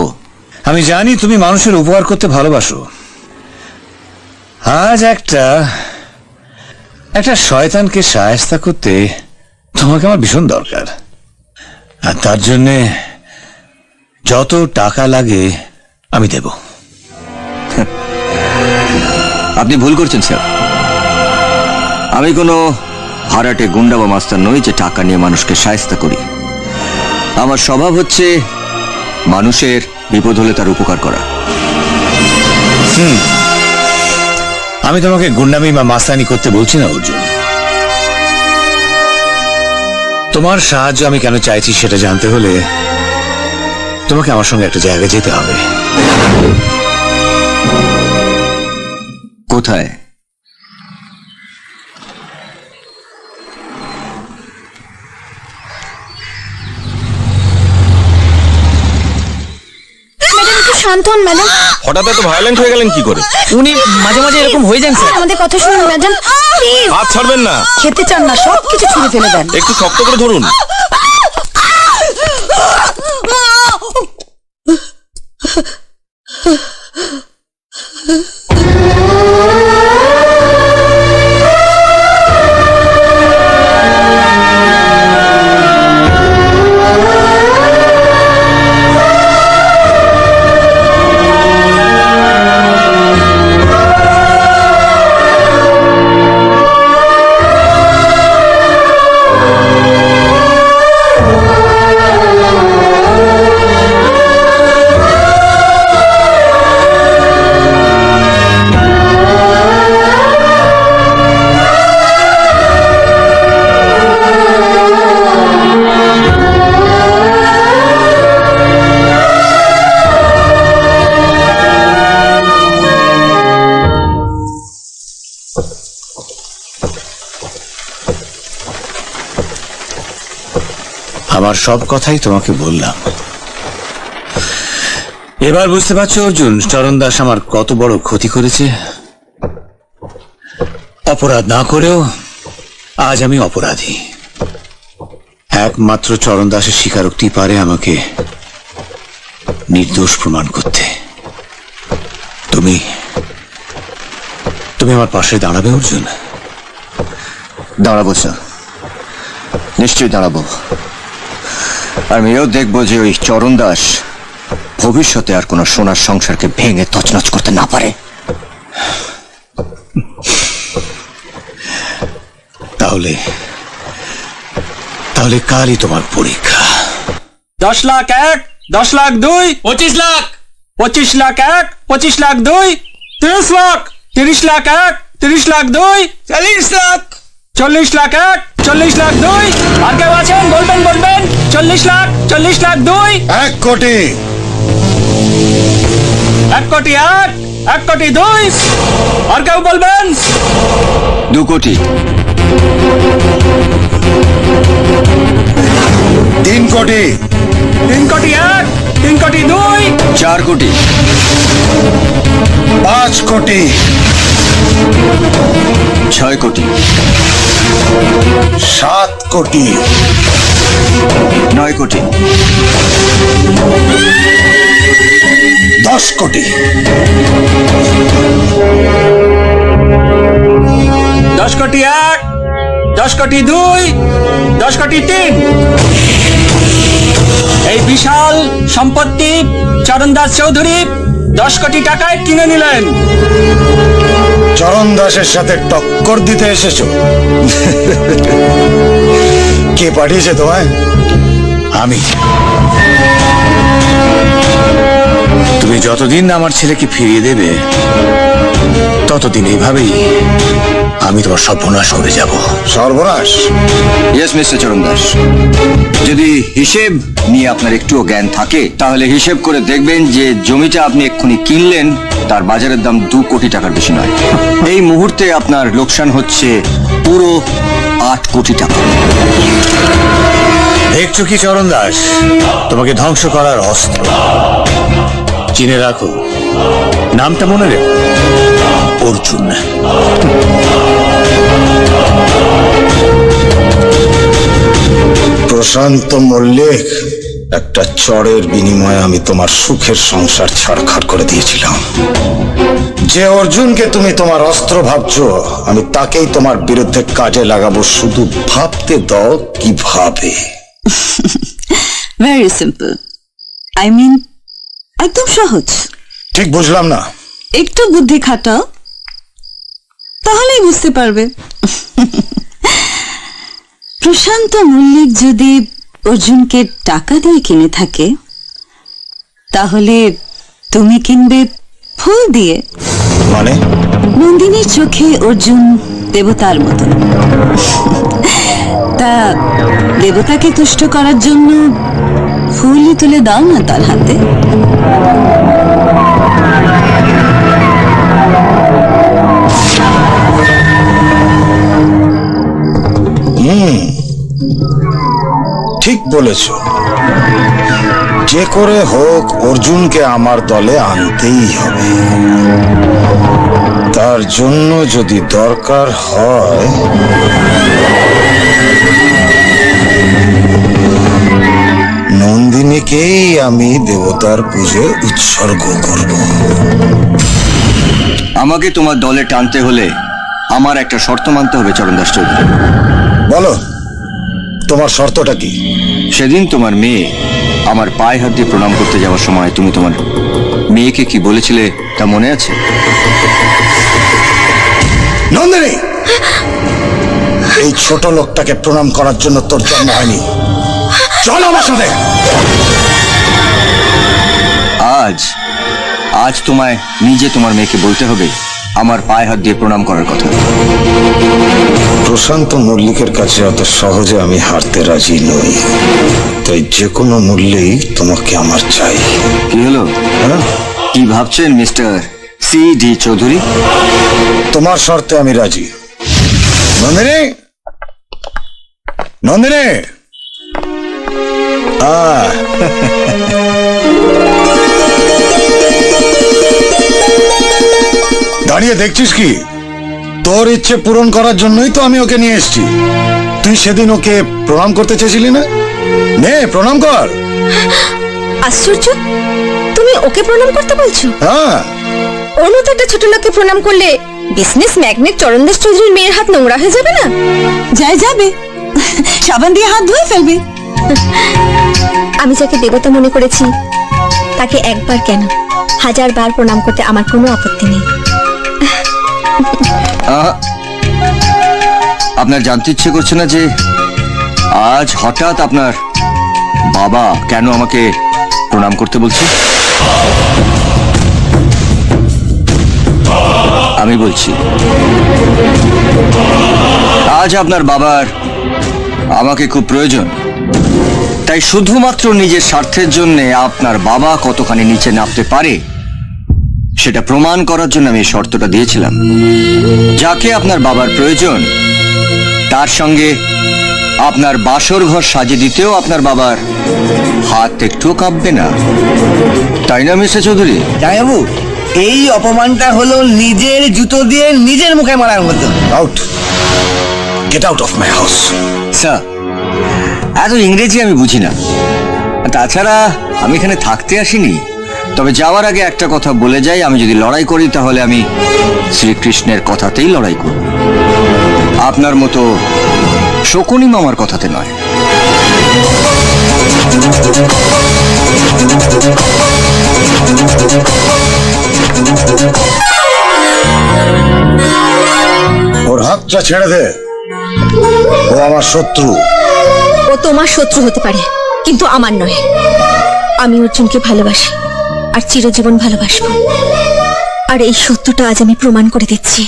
আমি জানি তুমি মানুষের উপকার করতে ভালোবাসো। আজ একটা শয়তানকে শায়েস্তা করতে তোমাকে আমার ভীষণ দরকার, আর তার জন্যে যত টাকা লাগে আমি দেব। আপনি ভুল করছেন স্যার। আমি কোনো ভাড়াটে গুন্ডা বা মাস্টার নই যে টাকা নিয়ে মানুষকে শায়েস্তা করি। আমার স্বভাব হচ্ছে মানুষের বিপদ হলে তার উপকার করা। আমি তোমাকে গুন্ডামি বা মাস্তানি করতে বলছি না অর্জুন। তোমার সাহায্য আমি কেন চাইছি সেটা জানতে হলে তোমাকে আমার সঙ্গে একটা জায়গায় যেতে হবে। কোথায়? শান্ত হন ম্যাডাম। হঠাৎ এত ভায়োলেন্ট হয়ে গেলেন কি করে? উনি মাঝে মাঝে এরকম হয়ে যান স্যার। আমাদের কথা শুনুন ম্যাডাম, প্লিজ। হাত ছাড়বেন না। খেতে চান না, সব কিছু ছুঁড়ে ফেলে দেন। একটু শক্ত করে ধরুন। আমার সব কথাই তোমাকে বললাম। এবার বুঝতে পারছো অর্জুন, চরণ দাস আমার কত বড় ক্ষতি করেছে। অপরাধ না করেও আজ আমি অপরাধী। একমাত্র চরণ দাসের স্বীকারোক্তি পারে আমাকে নির্দোষ প্রমাণ করতে। তুমি আমার পাশে দাঁড়াবে অর্জুন? দাঁড়াবো স্যার, নিশ্চয়ই দাঁড়াবো। আমি এও দেখবো যে ওই চরণ দাস ভবিষ্যতে আর কোনো সোনার সংসারকে ভেঙে তছনছ করতে না পারে। তাহলে কালই তোমার পরীক্ষা। 10 লাখ 1, 10 লাখ 2, 25 লাখ, 25 লাখ 1, 25 লাখ 2, 30 লাখ, 30 লাখ 1, 30 লাখ 2, 40 লাখ, 40 লাখ 1, 40 লাখ 2। আর কেউ আছেন? বলবেন 40 লাখ, 40 লাখ 2, 1 কোটি। 1 কোটি 1, 1 কোটি 2। আর কেউ বলবেন? 2 কোটি। 3 কোটি। 3 কোটি 1, 3 কোটি 2, 4 কোটি। 5 কোটি। 6 কোটি। 7 কোটি। 9 কোটি। 10 কোটি। 10 কোটি 1, 10 কোটি 2, 10 কোটি 3। এই বিশাল সম্পত্তি চরণ দাস চৌধুরী 10 কোটি টাকায় কিনে নিলেন। চরণ দাসের সাথে টক্কর দিতে এসেছো? কে পাঠিয়েছে তোমায়? আমি। তুমি যতদিন না আমার ছেলেকে ফিরিয়ে দেবে ততদিন এইভাবেই আমি তোমার সর্বনাশ করে যাব। সর্বনাশ? ইয়েস মিস্টার চরণ দাস, যদি হিসেব নিয়ে আপনার একটুও জ্ঞান থাকে তাহলে হিসেব করে দেখবেন যে জমিটা আপনি এক্ষুনি কিনলেন তার বাজারের দাম 2 কোটি টাকার বেশি নয়। এই মুহূর্তে আপনার লোকসান হচ্ছে পুরো 8 কোটি টাকা। দেখছো কি চরণ দাস, তোমাকে ধ্বংস করার অস্ত্র। চিনে রাখো, নামটা মনে রেখো, অর্জুন। প্রশান্ত মল্লিক, একটা চড়ের বিনিময়ে আমি তোমার সুখের সংসার ছাড়খাড় করে দিয়েছিলাম। যে অর্জুনকে তুমি তোমার অস্ত্র ভাবছো, আমি তাকেই তোমার বিরুদ্ধে কাজে লাগাবো। শুধু ভাবতে দাও কিভাবে। ভেরি সিম্পল, আই মিন একদম সহজ। ঠিক বুঝলাম না। একটু বুদ্ধি খাটাও, তাহলেই বুঝতে পারবে। প্রশান্ত মল্লিক যদি অর্জুনকে টাকা দিয়ে কিনে থাকে, তাহলে তুমি কিনবে ফুল দিয়ে। মানে? নন্দিনীর চোখে অর্জুন দেবতার মতো। তা দেবতাকে তুষ্ট করার জন্য ফুলই তুলে দাও না তার হাতে। ঠিক বলেছ। যে করে হোক অর্জুনকে আমার দলে আনতেই হবে। তার জন্য যদি দরকার হয় নন্দিনীকেই আমি দেবতার পুজো উৎসর্গ করব। আমাকে তোমার দলে টানতে হলে আমার একটা শর্ত মানতে হবে চরণ দাস চৌধুরী। বলো, তোমার শর্তটা কি? সেদিন তোমার মেয়ে আমার পায়ে হাত দিয়ে প্রণাম করতে যাওয়ার সময় তুমি তোমার মেয়েকে কি বলেছিলে তা মনে আছে? নন্দিনী, এই ছোট লোকটাকে প্রণাম করার জন্য তোর জন্ম হয়নি। চল আমার সাথে। আজ তোমায় নিজে তোমার মেয়েকে বলতে হবে আমার পায়ে হাত দিয়ে প্রণাম করার কথা। প্রশান্ত মল্লিকের কাছে অত সহজে আমি হারতে রাজি নই, তাই যে কোনো মূল্যেই তোমাকে আমার চাই। কি হলো? কি ভাবছেন মিস্টার CD চৌধুরী? তোমার শর্তে আমি রাজি। নন্দিনী, নন্দিনী, দাঁড়িয়ে দেখছিস কি? তোর ইচ্ছে পূরণ করার জন্যই তো আমি ওকে নিয়ে এসেছি। তুই সেদিন ওকে প্রণাম করতে চেয়েছিলি না? নে প্রণাম কর। আশ্চর্য, তুমি ওকে প্রণাম করতে বলছো? হ্যাঁ। ওর মতো একটা ছোট লোককে প্রণাম করলে বিজনেস ম্যাগনেট চরণ দাস চৌধুরীর মেয়ের হাত নোংরা হয়ে যাবে না? যাবে, সাবান দিয়ে হাত ধুয়ে ফেলবে। আমি যাকে দেবতা মনে করেছি তাকে একবার কেন 1000 বার প্রণাম করতে আমার কোনো আপত্তি নেই। আপনার জানতে ইচ্ছে করছে না যে আজ হঠাৎ আপনার বাবা কেন আমাকে প্রণাম করতে বলছে? আমি বলছি, আজ আপনার বাবার আমাকে খুব প্রয়োজন। তাই শুধুমাত্র নিজের স্বার্থের জন্য আপনার বাবা কতখানি নিচে নামতে পারে সেটা প্রমাণ করার জন্য আমি শর্তটা দিয়েছিলাম। যাকে আপনার বাবার প্রয়োজন তার সঙ্গে আপনার বাসর ঘর সাজিয়ে দিতেও আপনার বাবার হাত একটুও কাঁপবে না, তাই না মিস্টার চৌধুরী? জামাইবাবু, এই অপমানটা হলো নিজের জুতো দিয়ে নিজের মুখে মারার মতো। Out, get out of my house. Sir, এত ইংরেজি আমি বুঝি না। তাছাড়া আমি এখানে থাকতে আসিনি। তবে যাওয়ার আগে একটা কথা বলে যাই, আমি যদি লড়াই করি তাহলে আমি শ্রীকৃষ্ণের কথাতেই লড়াই করব, আপনার মতো শকুনি মামার কথাতে নয়। ওর হাতটা ছেড়ে দে, ও আমার শত্রু। ও তোমার শত্রু হতে পারে, কিন্তু আমার নয়। আমি অর্জুনকে ভালোবাসি আর চিরজীবন ভালোবাসবো। আর এই সত্যটা আজ আমি প্রমাণ করে দিচ্ছি।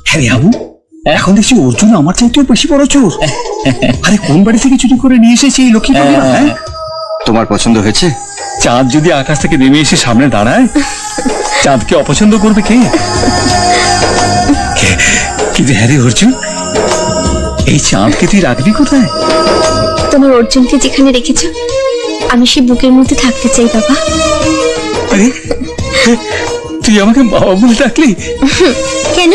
হ্যাঁ আবু, এখন দেখছি অর্জুন আমার চাইতেও বেশি বড় চোর। আরে কোন বাড়ি থেকে চুরি করে নিয়ে এসেছে এই লক্ষ্মী ভান্ডার? হ্যাঁ, তোমার পছন্দ হয়েছে? চাঁদ যদি আকাশ থেকে নেমে এসে সামনে দাঁড়ায়, চাঁদকে অপছন্দ করবে কে? কিন্তু হ্যাঁ রে অর্জুন, এই চাঁদকে তুই রাখবি কোথায়? তোমার অর্জুনকে যেখানে রেখেছো, আমি সেই বুকের মধ্যে থাকতে চাই বাবা। আরে তুই আমাকে বাবা বলে ডাকলি? কেন?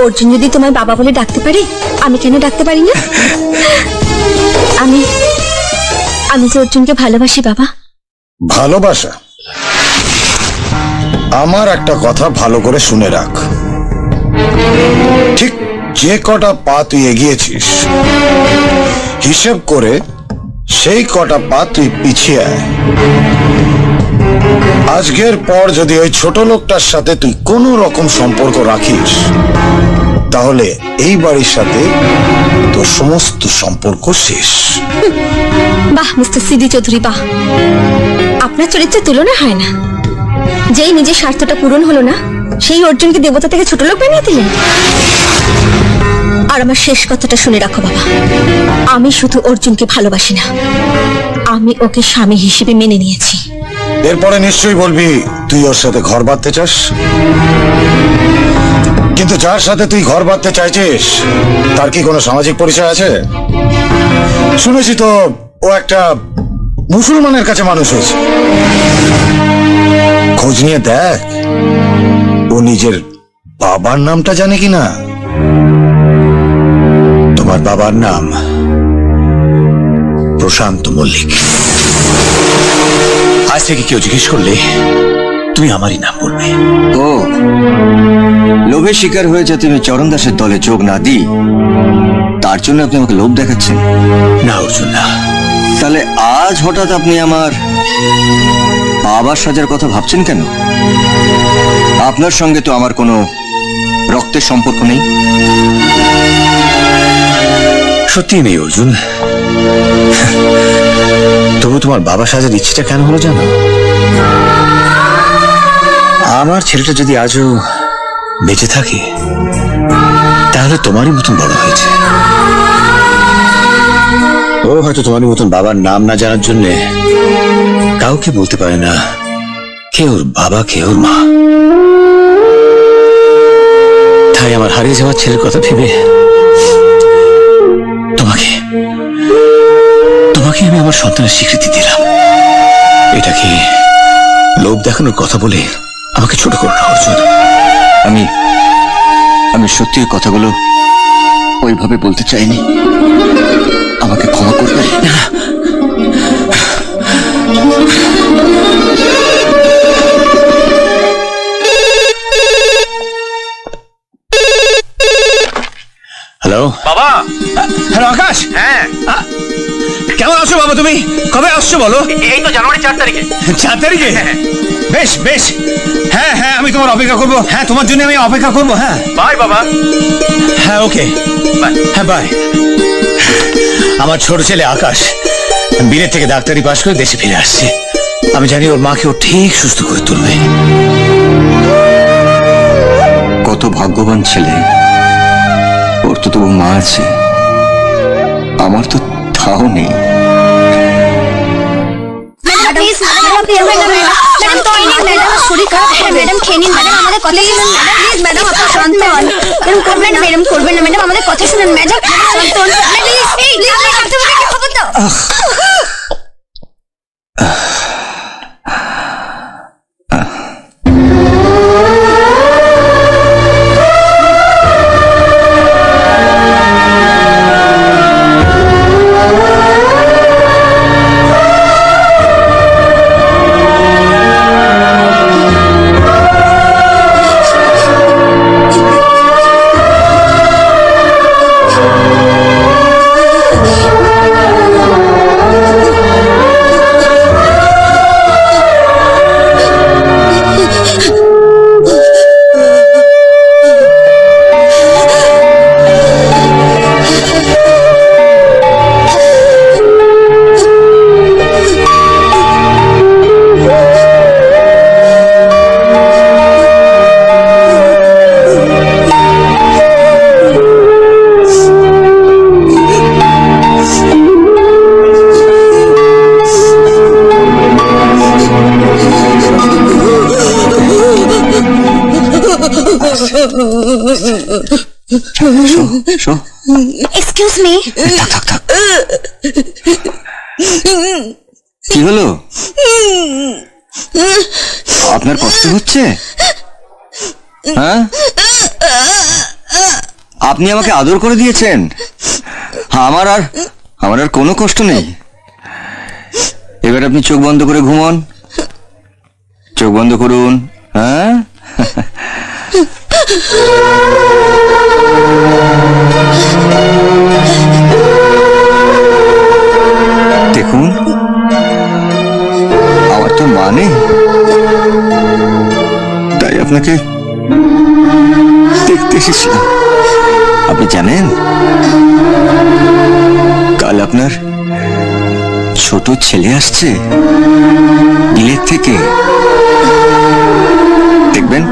অর্জুন যদি তোমার বাবা বলে ডাকতে পারে, আমি কেন ডাকতে পারি না? আমি যে অর্জুনকে ভালোবাসি বাবা। ভালোবাসা? আমার একটা কথা ভালো করে শুনে রাখ। ঠিক যে কটা পা তুই এগিয়েছিস, হিসেব করে সেই কটা পা তুই পিছিয়ে আয়। আজকের পর যদি ওই ছোট লোকটার সাথে তুই কোনো রকম সম্পর্ক রাখিস, তাহলে এই বাড়ির সাথে তোর সমস্ত সম্পর্ক শেষ। বাহ মিস্টার সিডি চৌধুরী, বাহ। আপনার চরিত্রের তুলনা হয় না। যেই নিজের স্বার্থটা পূরণ হলো না, সেই অর্জুনকে দেবতা থেকে ছোট লোক বানিয়ে দিলেন। আর আমার শেষ কথাটা শুনে রাখো বাবা, আমি শুধু অর্জুনকে ভালোবাসি না, আমি ওকে স্বামী হিসেবে মেনে নিয়েছি। এরপরে নিশ্চয়ই বলবি তুই ওর সাথে ঘর বাঁধতে চাস। কিন্তু যার সাথে তুই ঘর বাঁধতে চাইছিস, তার কি কোনো সামাজিক পরিচয় আছে? শুনেছি তো ও একটা মুসলমানের কাছে মানুষ হয়েছে। খোঁজ নিয়ে দেখ ও নিজের বাবার নামটা জানে কিনা। তোমার বাবার নাম প্রশান্ত মল্লিক। আজ থেকে কেউ জিজ্ঞেস করলে তুমি আমারই নাম বলবে। ও, লোভে শিকার হয়ে যাতে আমি চরণ দাসের দলে যোগ না দিই, তার জন্য আপনি আমাকে লোভ দেখাচ্ছেন? না অর্জুন না। তাহলে আজ হঠাৎ আপনি আমার বাবার সাজার কথা ভাবছেন কেন? আপনার সঙ্গে তো আমার কোনো রক্তের সম্পর্ক নেই। সত্যি নেই অর্জুন। তবু তোমার বাবা সাজার ইচ্ছেটা কেন হলো জানো? আমার ছেলেটা যদি আজও বেঁচে থাকে, তাহলে তোমারই মতন বড় হয়েছে। ও হয়তো তোমারই মতন বাবার নাম না জানার জন্যে কাউকে বলতে পারে না কে ওর বাবা, কে ওর মা। তাই আমার হারিয়ে যাওয়ার ছেলের কথা ভেবে তোমাকে আমি আমার সন্তানের স্বীকৃতি দিলাম। এটাকে লোভ দেখানোর কথা বলে আমাকে ছোট করো না অর্জুন। আমি সত্যির কথাগুলো ওইভাবে বলতে চাইনি, আমাকে ক্ষমা করবে। হ্যালো বাবা। হ্যালো আকাশ। হ্যাঁ, কেমন আছো বাবা? তুমি কবে আসছো বলো? এই তো জানুয়ারি 4 তারিখে। 4 তারিখে? বেশ বেশ, হ্যাঁ হ্যাঁ, আমি তোমার অপেক্ষা করবো। হ্যাঁ, তোমার জন্য আমি অপেক্ষা করবো। হ্যাঁ বাই বাবা। হ্যাঁ ওকে, হ্যাঁ বাই। আমার ছোট ছেলে আকাশ বিলেত থেকে ডাক্তারি পাশ করে দেশে ফিরে আসছে। আমি জানি ওর মাকে ও ঠিক সুস্থ করে তুলবে। কত ভাগ্যবান ছেলে, ওর তো তবু মা আছে, আমার তো তাও নেই। শরীর খারাপ, ম্যাডাম খেয়ে নিন। ম্যাডাম আমাদের কথা শুনুন। ম্যাডাম আপনার শান্ত হন। এরকম করবেন না ম্যাডাম, করবেন না ম্যাডাম, আমাদের কথা শুনুন ম্যাডাম। শান্ত হন। Show excuse me. থাক থাক থাক। কি হলো? আপনার কষ্ট হচ্ছে? হ্যাঁ, আপনি আমাকে আদর করে দিয়েছেন, আমার আর কোনো কষ্ট নেই। এবার আপনি চোখ বন্ধ করে ঘুমন। চোখ বন্ধ করুন। হ্যাঁ, দেখুন, আমার তো মা নেই, তাই আপনাকে দেখতে এসেছিলাম। আপনি জানেন, কাল আপনার ছোট ছেলে আসছে বিলেত থেকে। দেখবেন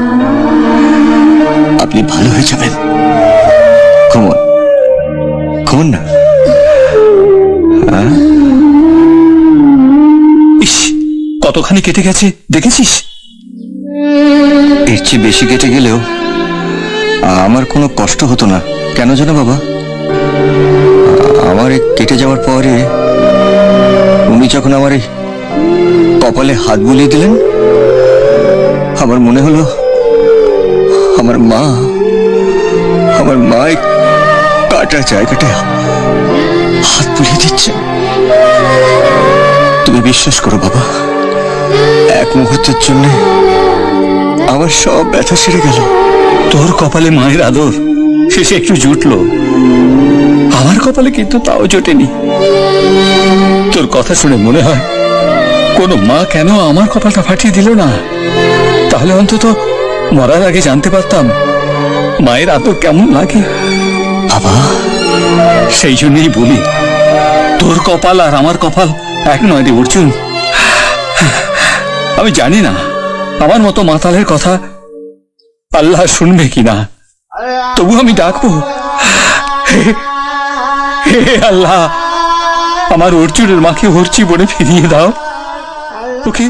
আপনি ভালো হয়ে যাবেন। ঘুমন, ঘুমন না। ইস, কতখানি কেটে গেছে দেখেছিস? এর চেয়ে বেশি কেটে গেলেও আমার কোনো কষ্ট হতো না। কেন জানো বাবা, আমার এই কেটে যাওয়ার পরে উনি যখন আমার এই কপালে হাত বুলিয়ে দিলেন, আমার মনে হলো আমার মা এই কাটা জায়গাটা হাত বুলিয়ে দিচ্ছে। তুমি বিশ্বাস করো বাবা, এক মুহূর্তের জন্য আমার সব ব্যথা সেরে গেল। তোর কপালে মায়ের আদর শেষে একটু জুটলো, আমার কপালে কিন্তু তাও জোটেনি। তোর কথা শুনে মনে হয় কোনো মা কেন আমার কপালটা ফাটিয়ে দিল না। তাহলে অন্তত মরার আগে জানতে পারতাম মায়ের আদর কেমন লাগে। বাবা, সেই জন্যই বলি, তোর কপাল আর আমার কপাল এক নয় রে অর্জুন। আমি জানি না আমার মতো মাতালের কথা আল্লাহ শুনবে কিনা, তবু আমি ডাকবো, হে আল্লাহ, আমার অর্জুনের মাকে ওর জীবনে ফিরিয়ে দাও, ওকে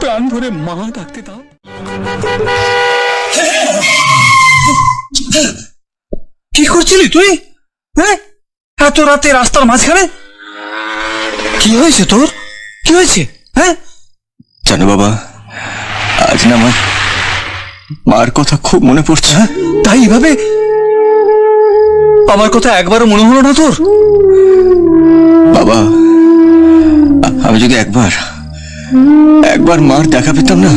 প্রাণ ভরে মা ডাকতে দাও। কি করছিলি তুই? হ্যাঁ, এত রাতে রাস্তার মাঝখানে? কি হয়েছে তোর? কি হয়েছে? হ্যাঁ, জানো বাবা, আজ না আমার মার কথা খুব মনে পড়ছে। তাই এভাবে আমার কথা একবারও মনে হলো না তোর? বাবা, আমি যদি একবার মার দেখা পেতাম না,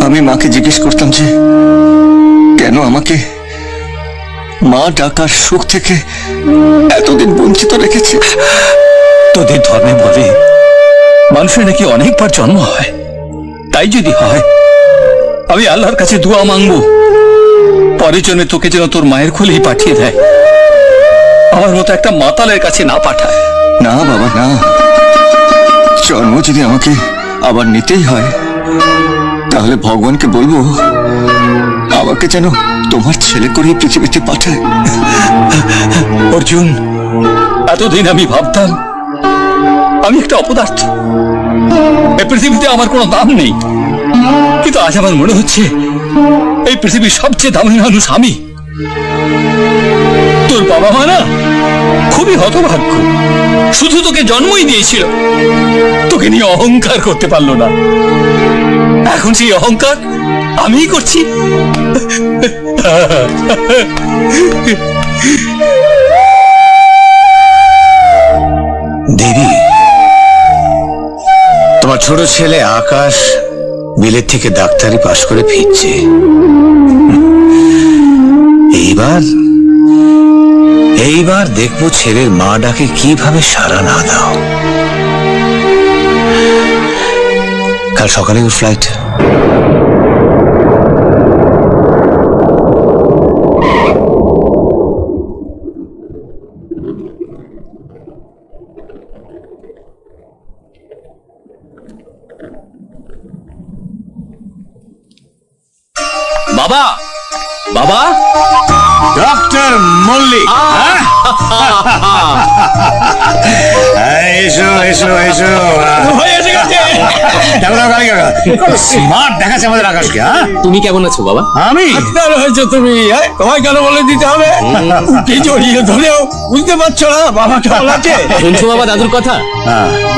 আমি মাকে জিজ্ঞেস করতাম যে কেন আমাকে মা ডাকার সুখ থেকে এতদিন বঞ্চিত রেখেছে। তোদের ধর্মে বলে মানুষের নাকি অনেকবার জন্ম হয়, তাই যদি হয় আমি আল্লাহর কাছে দোয়া মাংবো পরের জন্য তোকে যেন তোর মায়ের কোলেই পাঠিয়ে দেয়, আমার মতো একটা মাতালের কাছে না পাঠায়। না বাবা না, জন্ম যদি আমাকে আবার নিতেই হয় তাহলে ভগবানকে বলবো আমাকে যেন তোমার ছেলে করে পৃথিবীতে পাঠায়। অর্জুন, এতদিন আমি ভাবতাম আমি একটা অপদার্থ, এই পৃথিবীতে আমার কোনো দাম নেই, কিন্তু আজ আমার মনে হচ্ছে এই পৃথিবীর সবচেয়ে দামি মানুষ আমি। তোর বাবা মা না খুবই হতভাগ্য, শুধু তোকে জন্মই দিয়েছিল, তোকে নিয়ে অহংকার করতে পারলো না। এখন সেই অহংকার আমিই করছি। দেবী, তোমার ছোট ছেলে আকাশ বিলেত থেকে ডাক্তারি পাশ করে ফিরছে। এইবার দেখবো ছেলের মা ডাকে কিভাবে সাড়া না দাও। কাল সকালে ওর ফ্লাইট। বাবা, বাবা, ডক্টর মল্লিক, এসো এসো এসো। স্মার্ট দেখাচ্ছে আমাদের আকাশকে। হ্যাঁ, তুমি কেমন আছো বাবা? আমি ডাক্তার হয়েছে তুমি, তোমায় কেন বলে দিতে হবে? কি জড়িয়ে ধরেও বুঝতে পারছো না বাবা কেমন আছে? শুনছো বাবা দাদুর কথা?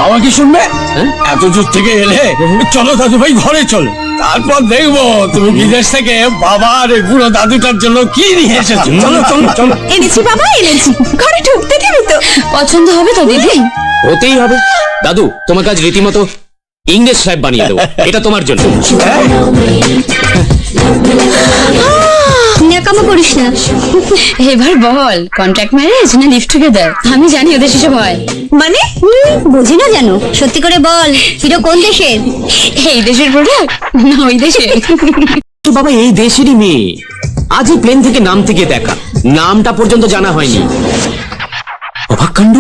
বাবা কি শুনবে? হ্যাঁ? এত দূর থেকে এলে চলো দাদু ভাই ঘরে চলো, তারপর দেখবো তুমি বিদেশ থেকে বাবার এই বুড়ো দাদুটার জন্য কি নিয়ে এসেছো। চলো চলো চলো। এনেছি বাবা, এনেছি। ঘরে ঢুকতে দিবি তো? পছন্দ হবে তো দিদি? হতেই হবে। দাদু তোমাকে আজ রীতিমতো ইংরেজ সাহেব বানিয়ে দেবো, এটা তোমার জন্য। ন্যাকামো করিস না। এবার বল, কন্ট্রাক্ট ম্যারেজ না লিভ টুগেদার? আমি জানি ওদের সেসব হয়। মানে বুঝি না জানো? সত্যি করে বল, হিরো কোন দেশের? এই দেশের প্রোডাক্ট না ওই দেশের? বাবা এই দেশেরই মেয়ে, আজই প্লেন থেকে নামতে গিয়ে দেখা, নামটা পর্যন্ত জানা হয়নি। অবাক কাণ্ড,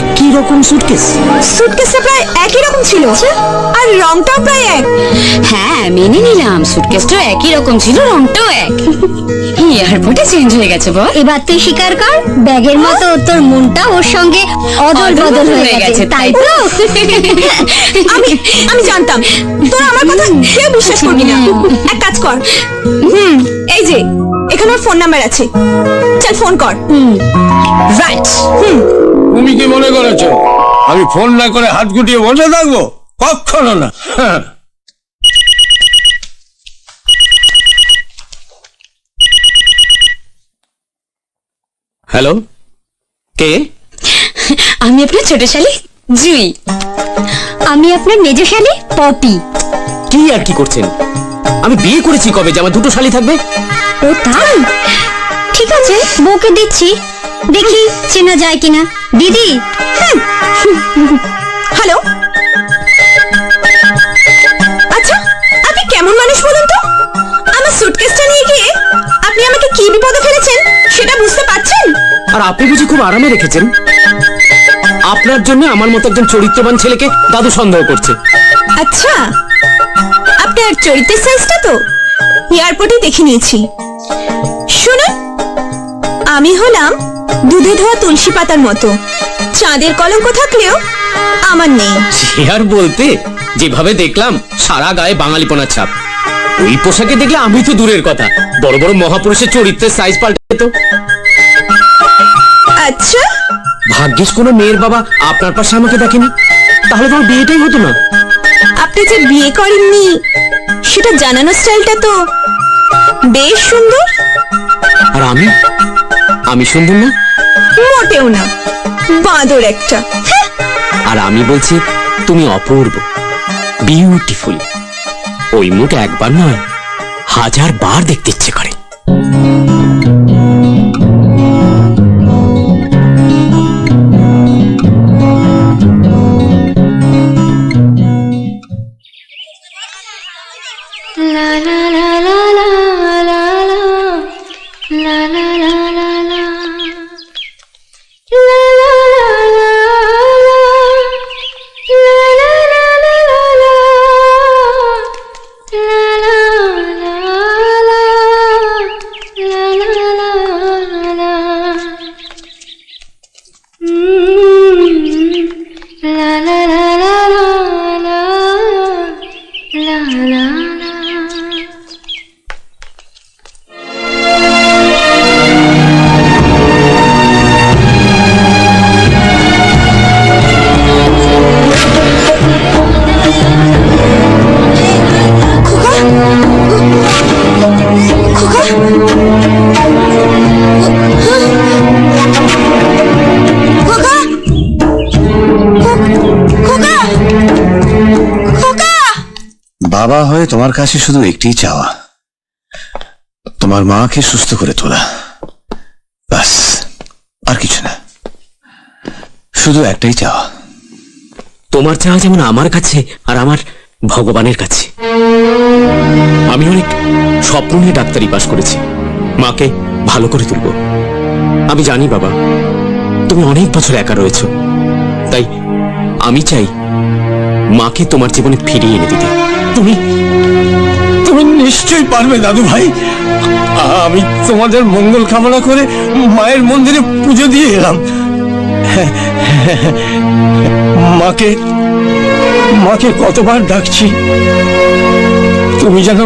একই রকম সুটকেস। সুটকেসটা প্রায় একই রকম ছিল, আর রংটাও প্রায় এক। হ্যাঁ মেনে নিলাম, সুটকেসটাও একই রকম ছিল, রংটাও এক। এয়ারপোর্টে চেঞ্জ হয়ে গেছে বল। এবার তুই স্বীকার কর, ব্যাগের মতো তোর মনটা ওর সঙ্গে অদল বদল হয়ে গেছে, তাই তো? আমি আমি জানতাম তোরা আমার কথা কেউ বিশ্বাস করবি না। এক কাজ কর, এই যে এখানে ওর ফোন নাম্বার আছে, চল ফোন কর। রাইট। তুমি কি মনে করেছো আমি ফোন না করে হাত গুটিয়ে বসে থাকবো? কখনো না। হ্যালো, কে? আমি আপনার ছোট শালি জুই। আমি আপনার মেজ শালি পপি। কি আর কি করছেন? আমি বিয়ে করেছি কবে যে আমার দুটো শালি থাকবে? ও তাই? ঠিক আছে, বউকে দিচ্ছি, দেখি চেনা যায় কিনা। দিদি। হ্যালো, আচ্ছা আপনি কেমন মানুষ বলুন তো? আমার সুটকেসটা নিয়ে গিয়ে আপনি আমাকে কি বিপদে ফেলেছেন সেটা বুঝতে পারছেন? আর আপনি বুঝি খুব আরামে রেখেছেন? আপনার জন্য আমার মতো একজন চরিত্রবান ছেলেকে দাদু সন্দেহ করছে। আচ্ছা, আপনার চরিত্রের সাইজটা তো এয়ারপোর্টে দেখে নিয়েছি। শুনুন, আমি হলাম দুধে ধোয়া তুলসী পাতার মতো, চাঁদের কলঙ্ক থাকলেও আমার নেই। সে আর বলতে, যেভাবে দেখলাম সারা গায়ে বাঙালিপনার ছাপ। ওই পোশাকে দেখলে আমি তো দূরের কথা, বড় বড় মহাপুরুষের চরিত্রের সাইজ পাল্টে যেত। আচ্ছা, ভাগ্যিস কোনো মেয়ের বাবা আপনার পাশে আমাকে দেখেনি, তাহলে তোমার বিয়েটাই হতো না। আপনি যে বিয়ে করেননি সেটা জানানোর স্টাইলটা তো বেশ সুন্দর। আর আমি সুন্দর না? মোটেও না, বাঁদর একটা। আর আমি বলছি তুমি অপূর্ব, বিউটিফুল। ওই মুখ একবার নয়, 1000 বার দেখতে ইচ্ছে করে। বাবা হয়ে তোমার কাছে শুধু একটিই চাওয়া, তোমার মাকে সুস্থ করে তোলা, বাস, আর কিছু না। শুধু একটাই চাওয়া। তোমার চাওয়া যেমন আমার কাছে আর আমার ভগবানের কাছে। আমি অনেক স্বপ্ন নিয়ে ডাক্তারি পাশ করেছি, মাকে ভালো করে তুলব। আমি জানি বাবা তুমি অনেক বছর একা রয়েছো, তাই আমি চাই মাকে তোমার জীবনে ফিরিয়ে এনে দিতে। তুমি তুমি নিশ্চয়ই পারবে দাদু ভাই। আমি তোমাদের মঙ্গল কামনা করে মায়ের মন্দিরে পুজো দিয়ে এলাম। মাকে মাকে কতবার ডাকছি, তুমি যেন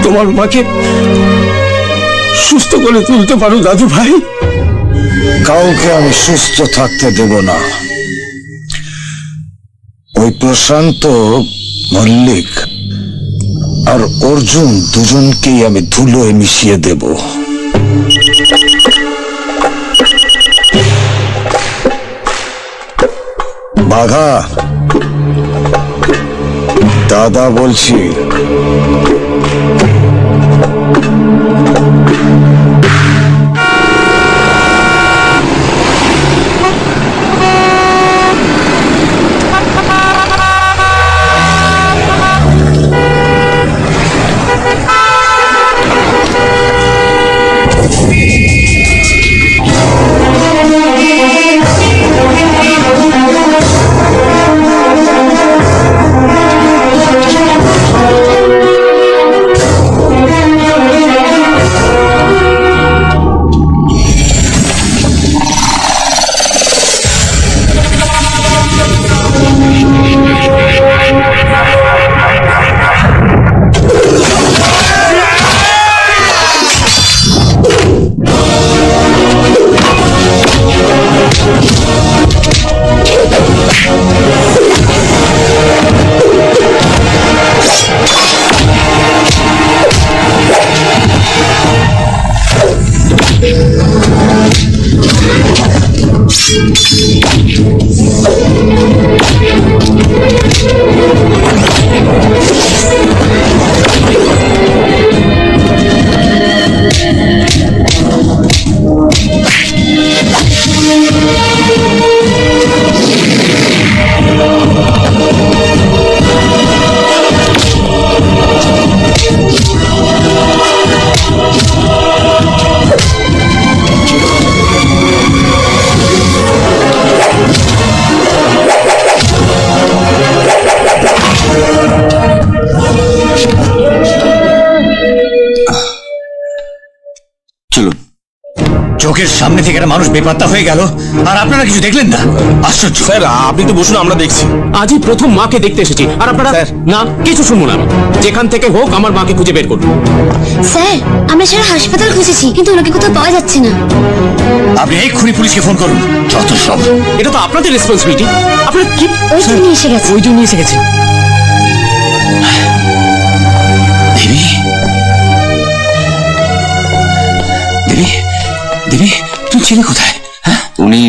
তোমার মাকে সুস্থ করে তুলতে পারো দাদু ভাই। কাউকে আমি সুস্থ থাকতে দেব না। ওই প্রশান্ত, মল্লিক আর অর্জুন দুজনকেই আমি ধুলোয় মিশিয়ে দেব। বাঘা, দাদা বলছি। চোখের সামনে থেকে একটা মানুষ বেপাত্তা হয়ে গেল, আর আপনারা কিছু দেখলেন না? আশ্চর্য। স্যার আপনি তো বসুন, আমরা দেখছি। আজই প্রথম মাকে দেখতে এসেছি, আর আপনারা না কিছু শুনবো না। যেখান থেকে হোক আমার মাকে খুঁজে বের করুন। স্যার আমরা সারা হাসপাতাল খুঁজেছি, কিন্তু ওনাকে কোথাও পাওয়া যাচ্ছে না। আপনি এক্ষুনি পুলিশকে ফোন করুন। যত সব, এটা তো আপনাদের রেসপন্সিবিলিটি। আপনারা কি ওই জন্য এসে গেছে। ওই জন্য এসে গেছে। দেবী, দেবী, দেবী, তুমি ছিলে কোথায়? উনি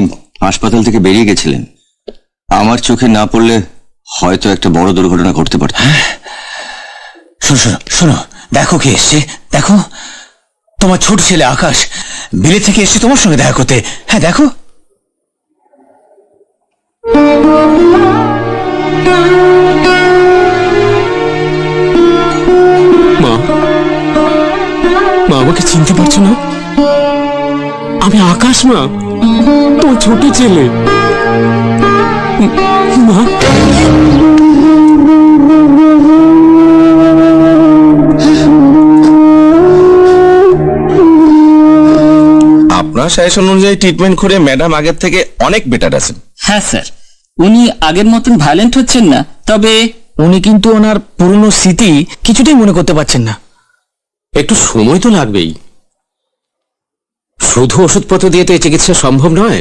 হাসপাতাল থেকে বেরিয়ে গেছিলেন। আমার চোখে না পড়লে হয়তো একটা বড় দুর্ঘটনা ঘটতে পারত। শোনো শোনো শোনো, দেখো কে এসছে, দেখো। তোমার ছোট ছেলে আকাশ বিলে থেকে এসছে তোমার সঙ্গে দেখা করতে। হ্যাঁ দেখো। মা, মা আমাকে চিনতে পারছো না? আমি আকাশ, মা, তোর ছোট ছেলে। মা, আপনার সাজেশন অনুযায়ী ট্রিটমেন্ট করে ম্যাডাম আগের থেকে অনেক বেটার আছেন। হ্যাঁ স্যার, উনি আগের মতন ভায়োলেন্ট হচ্ছেন না, তবে উনি কিন্তু ওনার পুরনো স্মৃতি কিছুটাই মনে করতে পারছেন না। একটু সময় তো লাগবেই। শুধু ওষুধপত্র দিয়ে তো এই চিকিৎসা সম্ভব নয়।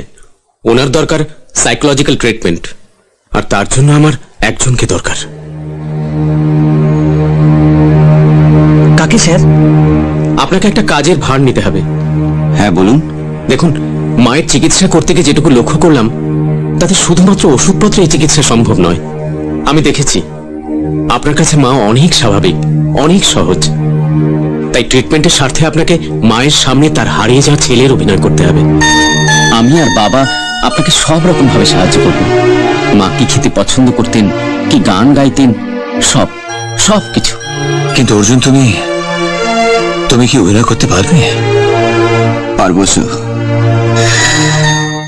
ওনার দরকার সাইকোলজিক্যাল ট্রিটমেন্ট, আর তার জন্য আমার একজনকে দরকার। কাকে স্যার? আপনাকে একটা কাজের ভার নিতে হবে। হ্যাঁ বলুন। দেখুন, মায়ের চিকিৎসা করতে গিয়ে যেটুকু লক্ষ্য করলাম, তাতে শুধুমাত্র ওষুধপত্রে এই চিকিৎসা সম্ভব নয়। আমি দেখেছি আপনার কাছে মা অনেক স্বাভাবিক, অনেক সহজ। তাই ট্রিটমেন্টের স্বার্থে আপনাকে মায়ের সামনে তার হারিয়ে যাওয়া ছেলের অভিনয় করতে হবে। আমি আর বাবা আপনাকে সব রকম ভাবে সাহায্য করব। মা কি খেতে পছন্দ করতেন, কি গান গাইতেন, সব সব কিছু। কিন্তু অর্জুন, তুমি কি অভিনয় করতে পারবে? পারবো স্যার।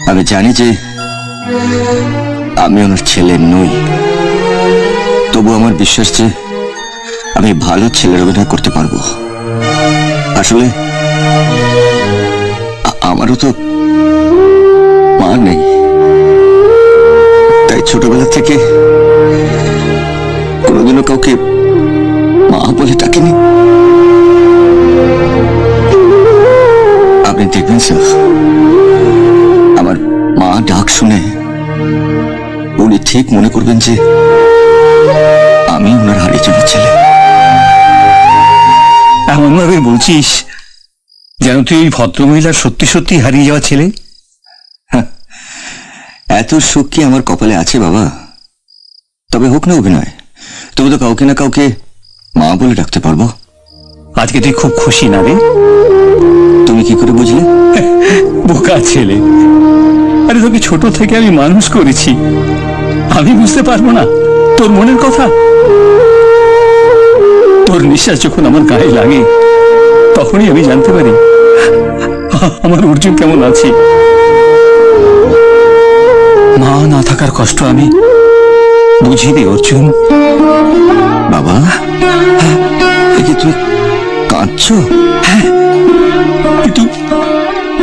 আমি জানি যে আমি ওনার ছেলে নই, তবু আমার বিশ্বাস যে আমি ভালো ছেলের অভিনয় করতে পারবো। আসলে আমারও তো মা নেই, তাই ছোটবেলা থেকে কাউকে মা বলে ডাকেনি। আপনি দেখবেন স্যার, আমার মা ডাক শুনে উনি ঠিক মনে করবেন যে আমি ওনার হারিয়ে যাওয়া ছেলে। এমন ভাবে বলছিস যেন তুই ওই ভদ্রমহিলার সত্যি সত্যি হারিয়ে যাওয়া ছেলে। এত সুখ কি আমার কপালে আছে বাবা? তবে হোক না অভিনয়, তবু তো কাউকে না কাউকে মা বলে ডাকতে পারবো। আজকে তুই খুব খুশি না রে? তুমি কি করে বুঝলে? বোকা ছেলে, আরে তোকে ছোট থেকে আমি মানুষ করেছি, আমি বুঝতে পারবো না তোর মনের কথা? তোর নিঃশ্বাস যখন আমার গায়ে লাগে তখনই আমি জানতে পারি আমার অর্জুন কেমন আছে। মা না থাকার কষ্ট আমি বুঝিনি অর্জুন। বাবা, একে তুমি কাঁদছো? হ্যাঁ, কিন্তু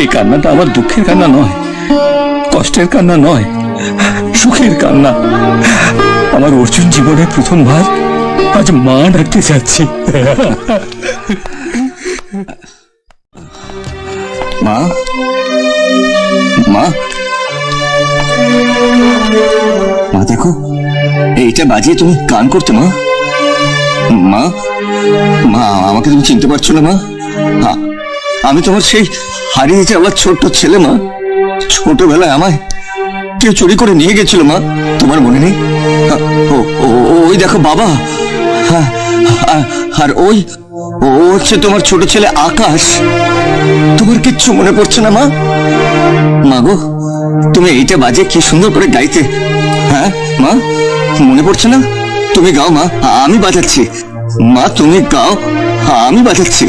এই কান্নাটা আমার দুঃখের কান্না নয়, কষ্টের কান্না নয়, সুখের কান্না। আমার অর্জুন জীবনে প্রথমবার আজ মা ডাকতে যাচ্ছি। মা, মা, মা দেখো, এইটা বাজিয়ে তুমি গান করতে। মা, মা, মা, আমাকে তুমি চিনতে পারছো না? মা, আমি তোমার সেই হারিয়ে যাওয়ার ছোট্ট ছেলে। মা, ছোটবেলায় আমায় কেউ চুরি করে নিয়ে গেছিল। মা, তোমার মনে নেই? ওই দেখো বাবা, হ্যাঁ, আর ওই ও হচ্ছে তোমার ছোট ছেলে আকাশ। তোমার কিচ্ছু মনে পড়ছে না? মা, মা গো, তুমি এইটা বাজে কি সুন্দর করে গাইতে। হ্যাঁ মা, মনে পড়ছে না? তুমি গাও মা, আমি বাজাচ্ছি। মা তুমি গাও, আমি বাজাচ্ছি।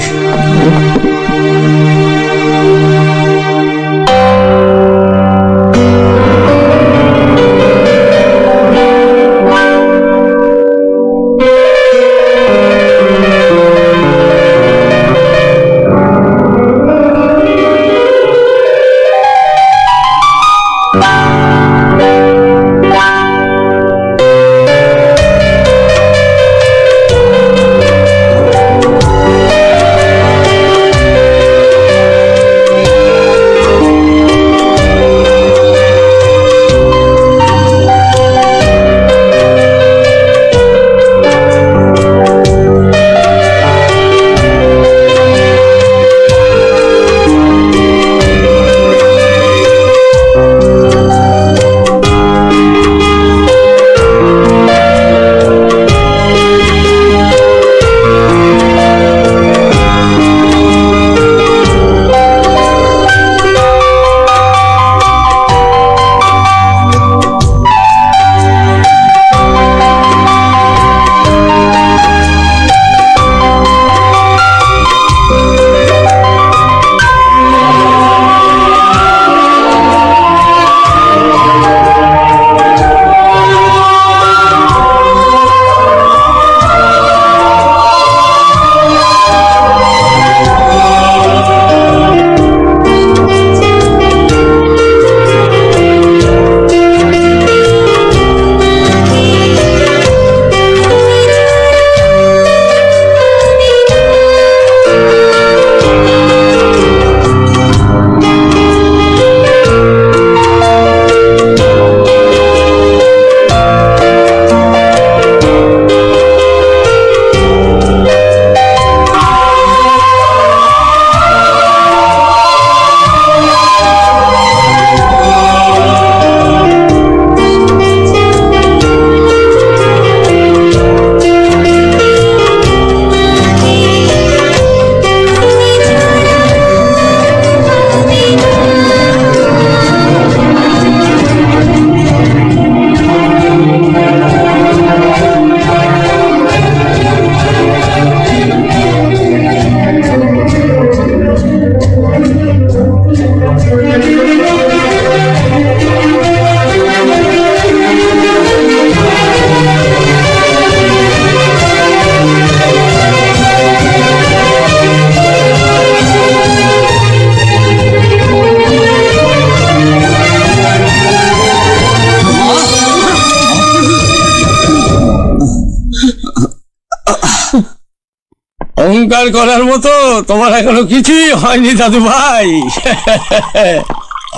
অহংকার করার মতো তোমার এখনো কিছুই হয়নি দাদু ভাই।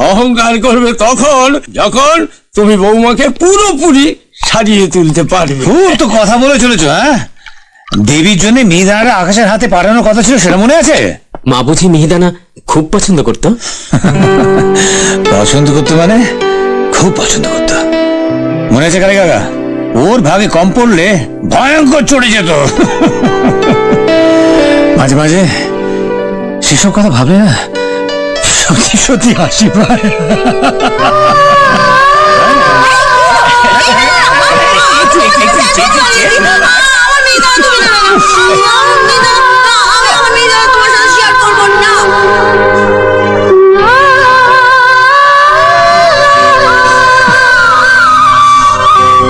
অহংকার করবে তখন যখন তুমি বৌমাকে পুরোপুরি সাজিয়ে তুলতে পারবে। খুব তো কথা বলে চলেছো, হ্যাঁ? দেবীর জন্য মিহিদানাটা আকাশের হাতে পাঠানোর কথা ছিল, সেটা মনে আছে? মা বুঝি মিহিদানা খুব পছন্দ করতো? পছন্দ করতো মানে খুব পছন্দ করতো। মনে আছে কারে কাকা? ওর ভাগে কম পড়লে ভয়ঙ্কর চড়ে যেত। মাঝে মাঝে সেসব কথা ভাবলে না সত্যি সত্যি হাসি পায়।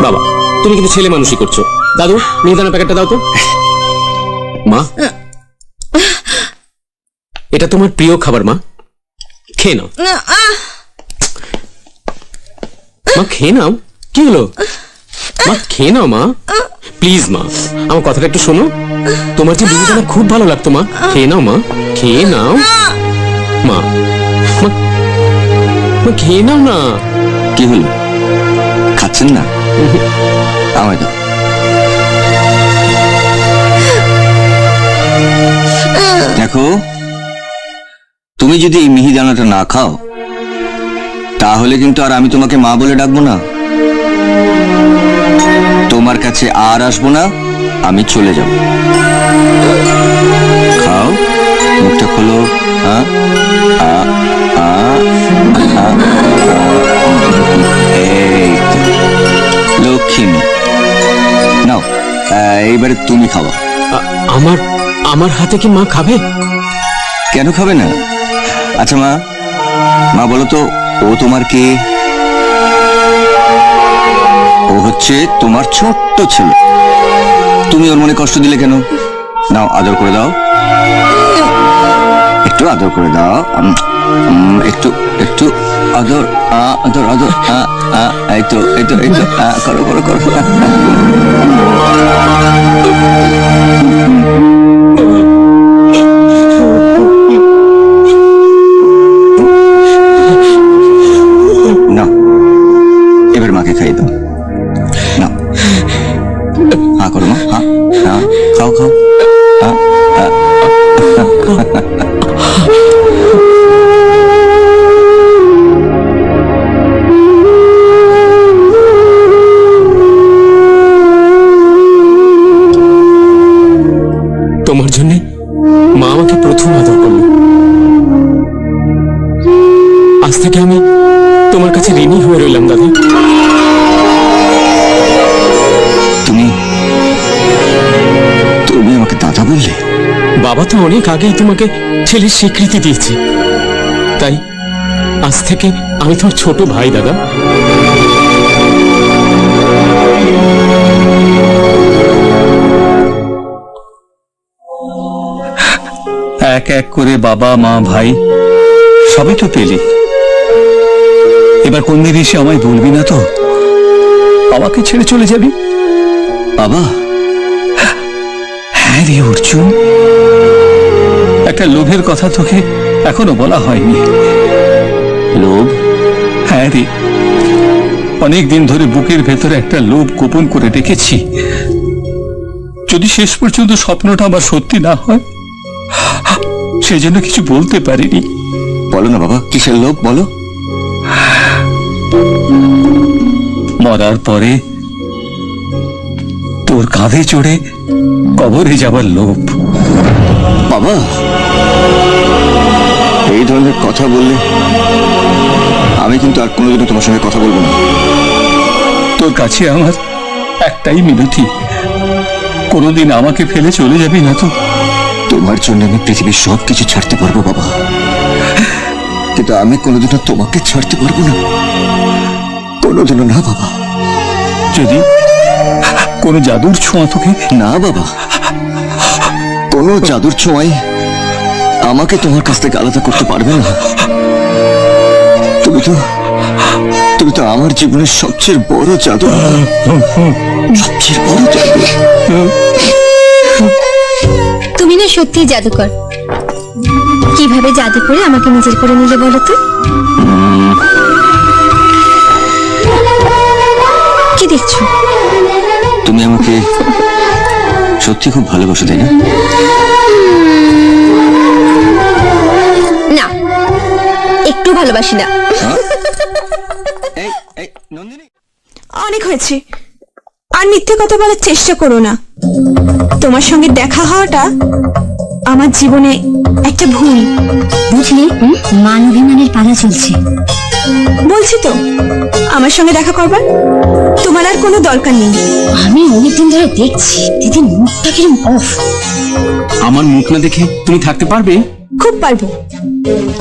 বাবা, তুমি কিন্তু ছেলে মানুষই করছো। দাদু, মিহিদানা প্যাকেটটা দাও তো। মা, এটা তোমার প্রিয় খাবার মা, খেয়ে নাও। মা খেয়ে নাও। কি হলো মা? খেয়ে নাও মা, প্লিজ মা, আমার কথাটা একটু শোনো। তোমার যে মিহিদানা খুব ভালো লাগতো মা, খেয়ে নাও মা, খেয়ে নাও মা, মা খেয়ে নাও না। কি হলো, খাচ্ছেন না? আমায় দাও। দেখো, তুমি যদি এই মিহিদানাটা না খাও তাহলে কিন্তু আর আমি তোমাকে মা বলে ডাকবো না, তোমার কাছে আর আসবো না, আমি চলে যাব। খাও, মুখটা খোলো। এই তো, লক্ষ্মী নাও, এইবারে তুমি খাওয়া। আমার হাতে কি মা খাবে? কেন খাবে না? আচ্ছা মা, মা বলো তো, ও তোমার কে? ও হচ্ছে তোমার ছোট্ট ছেলে। তুমি ওর মনে কষ্ট দিলে কেন? নাও, আদর করে দাও, একটু আদর করে দাও, একটু একটু আদর, আদর আদর, এই তো এই তো এই তো, করো করো করো। না, এবার মাকে খাইয়ে দাও। না, হ্যাঁ করো মা, হ্যাঁ হ্যাঁ, খাও খাও। তোমার জন্য মা আমাকে প্রথম আদর করলো। আজ থেকে আমি তোমার কাছে ঋণী হয়ে রইলাম দাদা। তুমি তুমি আমাকে দাদা বললে? বাবা তো অনেক আগেই তোমাকে ছেলের স্বীকৃতি দিয়েছে, তাই আজ থেকে আমি তোমার ছোট ভাই দাদা। এক এক করে বাবা মা ভাই সবই তো পেলি, এবার কোনদিন এসে আমায় বলবি না তো আমাকে ছেড়ে চলে যাবি? বাবা? হ্যাঁ রে অর্জুন, একটা লোভের কথা তোকে এখনো বলা হয়নি। লোভ? হ্যাঁ রে, অনেকদিন ধরে বুকের ভেতরে একটা লোভ গোপন করে রেখেছি। যদি শেষ পর্যন্ত স্বপ্নটা আমার সত্যি না হয় সেজন্য কিছু বলতে পারিনি। বলো না বাবা, কিসের লোভ বলো? মরার পরে তোর কাঁধে চড়ে কবরে যাবার লোভ। বাবা, এই ধরনের কথা বললে আমি কিন্তু আর কোনোদিনও তোমার সঙ্গে কথা বলবো না। তোর কাছে আমার একটাই মিনতি, কোনোদিন আমাকে ফেলে চলে যাবি না তো? তোমার জন্য আমি পৃথিবীর সবকিছু ছাড়তে পারবো বাবা, কিন্তু আমি কোনোদিনও তোমাকে ছাড়তে পারবো না, কোনোদিনও না বাবা। যদি কোনো জাদুর ছোঁয়া তোকে? না বাবা, কোনো জাদুর ছোঁয়াই আমাকে তোমার কাছ থেকে আলাদা করতে পারবে না। তুমি তো আমার জীবনের সবচেয়ে বড় জাদু, সবচেয়ে বড় জাদু। তুমি না সত্যি জাদুকর। কিভাবে জাদু করে আমাকে নিজের করে নিলে বলো তো? কি দেখছো? তুমি আমাকে সত্যি খুব ভালোবাসো, তাই না? না, একটু ভালোবাসি না। অনেক হয়েছে, আর মিথ্যে কথা বলার চেষ্টা করো না। তোমার সঙ্গে দেখা হওয়াটা আমার জীবনে একটা ভুল। বুঝলি, মান অভিমানের পালা চলছে। বলছি তো আমার সঙ্গে দেখা করবার তোমার আর কোনো দরকার নেই। আমি অনেকদিন ধরে দেখছি দিদির মুখটা কিরম অফ। আমার মুখ না দেখে তুমি থাকতে পারবে? খুব পারবো।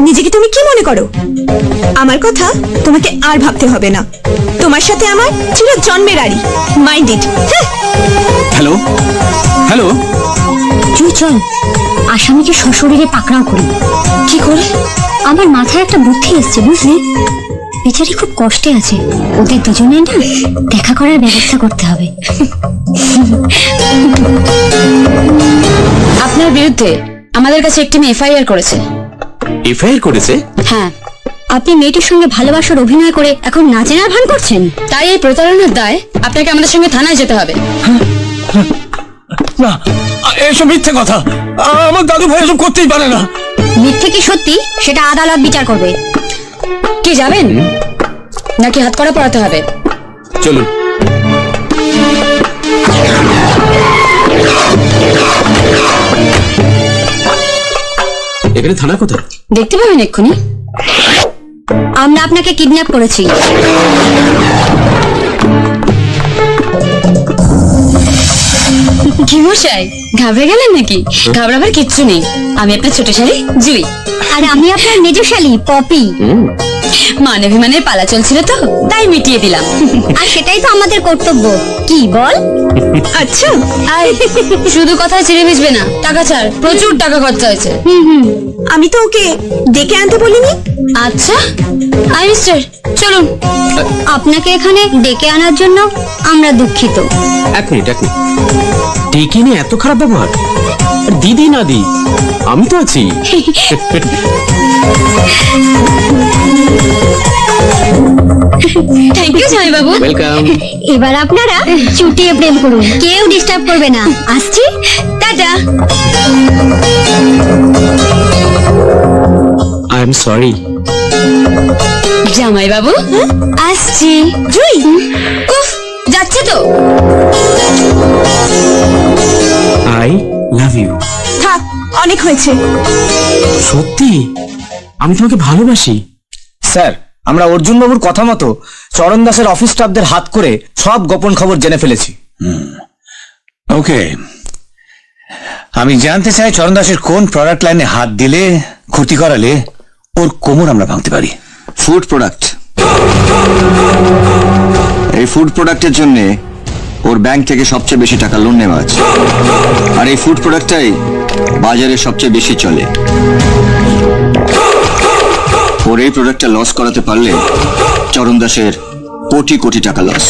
নিজেকে তুমি কি মনে করো? আমার কথা তোমাকে আর ভাবতে হবে না। তোমার সাথে আমার চির জন্মের আড়ি। Mind it. হ্যালো হ্যালো, তুই চল আসামিকে সশরীরে পাকড়াও করি। কি করে? আমার মাথায় একটা বুদ্ধি এসছে, বুঝলি? বেচারি খুব কষ্টে আছে, ওদের দুজনে না দেখা করার ব্যবস্থা করতে হবে। আপনার বিরুদ্ধে আমাদের কাছে একটি মেয়ে এফআইআর করেছে। এফআইআর করেছে? হ্যাঁ, আপনি মেয়েটির সঙ্গে ভালোবাসার অভিনয় করে এখন নাচেনার ভান করছেন। তাই এই প্রতারণার দায় আপনাকে আমাদের সঙ্গে থানায় যেতে হবে। না, এসব মিথ্যে কথা। আমার দাদু ভাই এসব করতেই পারে না। মিথ্যে কি সত্যি সেটা আদালত বিচার করবে। কি যাবেন নাকি হাত করা পড়াতে হবে? চলুন। এখানে থানা কোথায়? দেখতে পাবেন এক্ষুনি। আমরা আপনাকে কিডন্যাপ করেছি। কি মশাই, ঘাবড়ে গেলেন নাকি? ঘাবড়াবার কিচ্ছু নেই। আমি আপনার ছোট শালী জুই, আর আমি আপনার মেজশালী পপি। মান অভিমানের পালা চলছিল তো, তাই মিটিয়ে দিলাম। আর সেটাই তো আমাদের কর্তব্য। কি বল? আচ্ছা, শুধু কথায় ছিঁড়ে ভিজবে না, টাকা ছাড়। প্রচুর টাকা খরচা হয়েছে। আমি তো ওকে ডেকে আনতে বলিনি। আচ্ছা, আই মিস্টার, চলুন। আপনাকে এখানে ডেকে আনার জন্য আমরা দুঃখিত। এক মিনিট। ডেকে নিয়ে এত খারাপ ব্যবহার? দিদি না দি, আমি তো আছি। থ্যাংক ইউ জামাই বাবু। ওয়েলকাম। এবার আপনারা চুটিয়ে প্রেম করুন, কেউ ডিস্টার্ব করবে না। আসছি, টাটা। I am sorry. জামাই বাবু, আসছি। জুই, উফ, যাচ্ছে তো। I love you. থাক, অনেক হয়েছে। সত্যি আমি তোমাকে ভালোবাসি। স্যার, আমরা অর্জুন বাবুর কথা মতো চরণ দাসের অফিস স্টাফদের হাত করে সব গোপন খবর জেনে ফেলেছি। ওকে, আমি জানতে চাই চরণ দাসের কোন প্রোডাক্ট লাইনে হাত দিলে, ক্ষতি করালে ওর কোমর আমরা ভাঙতে পারি। Food product. এই ফুড প্রোডাক্টের জন্য ওর ব্যাংক থেকে সবচেয়ে বেশি টাকা লোন নেওয়া আছে, আর এই ফুড প্রোডাক্টটাই বাজারে সবচেয়ে বেশি চলে। ওর এই প্রোডাক্টটা লস করাতে পারলে চরণ দাসের কোটি কোটি টাকা লস,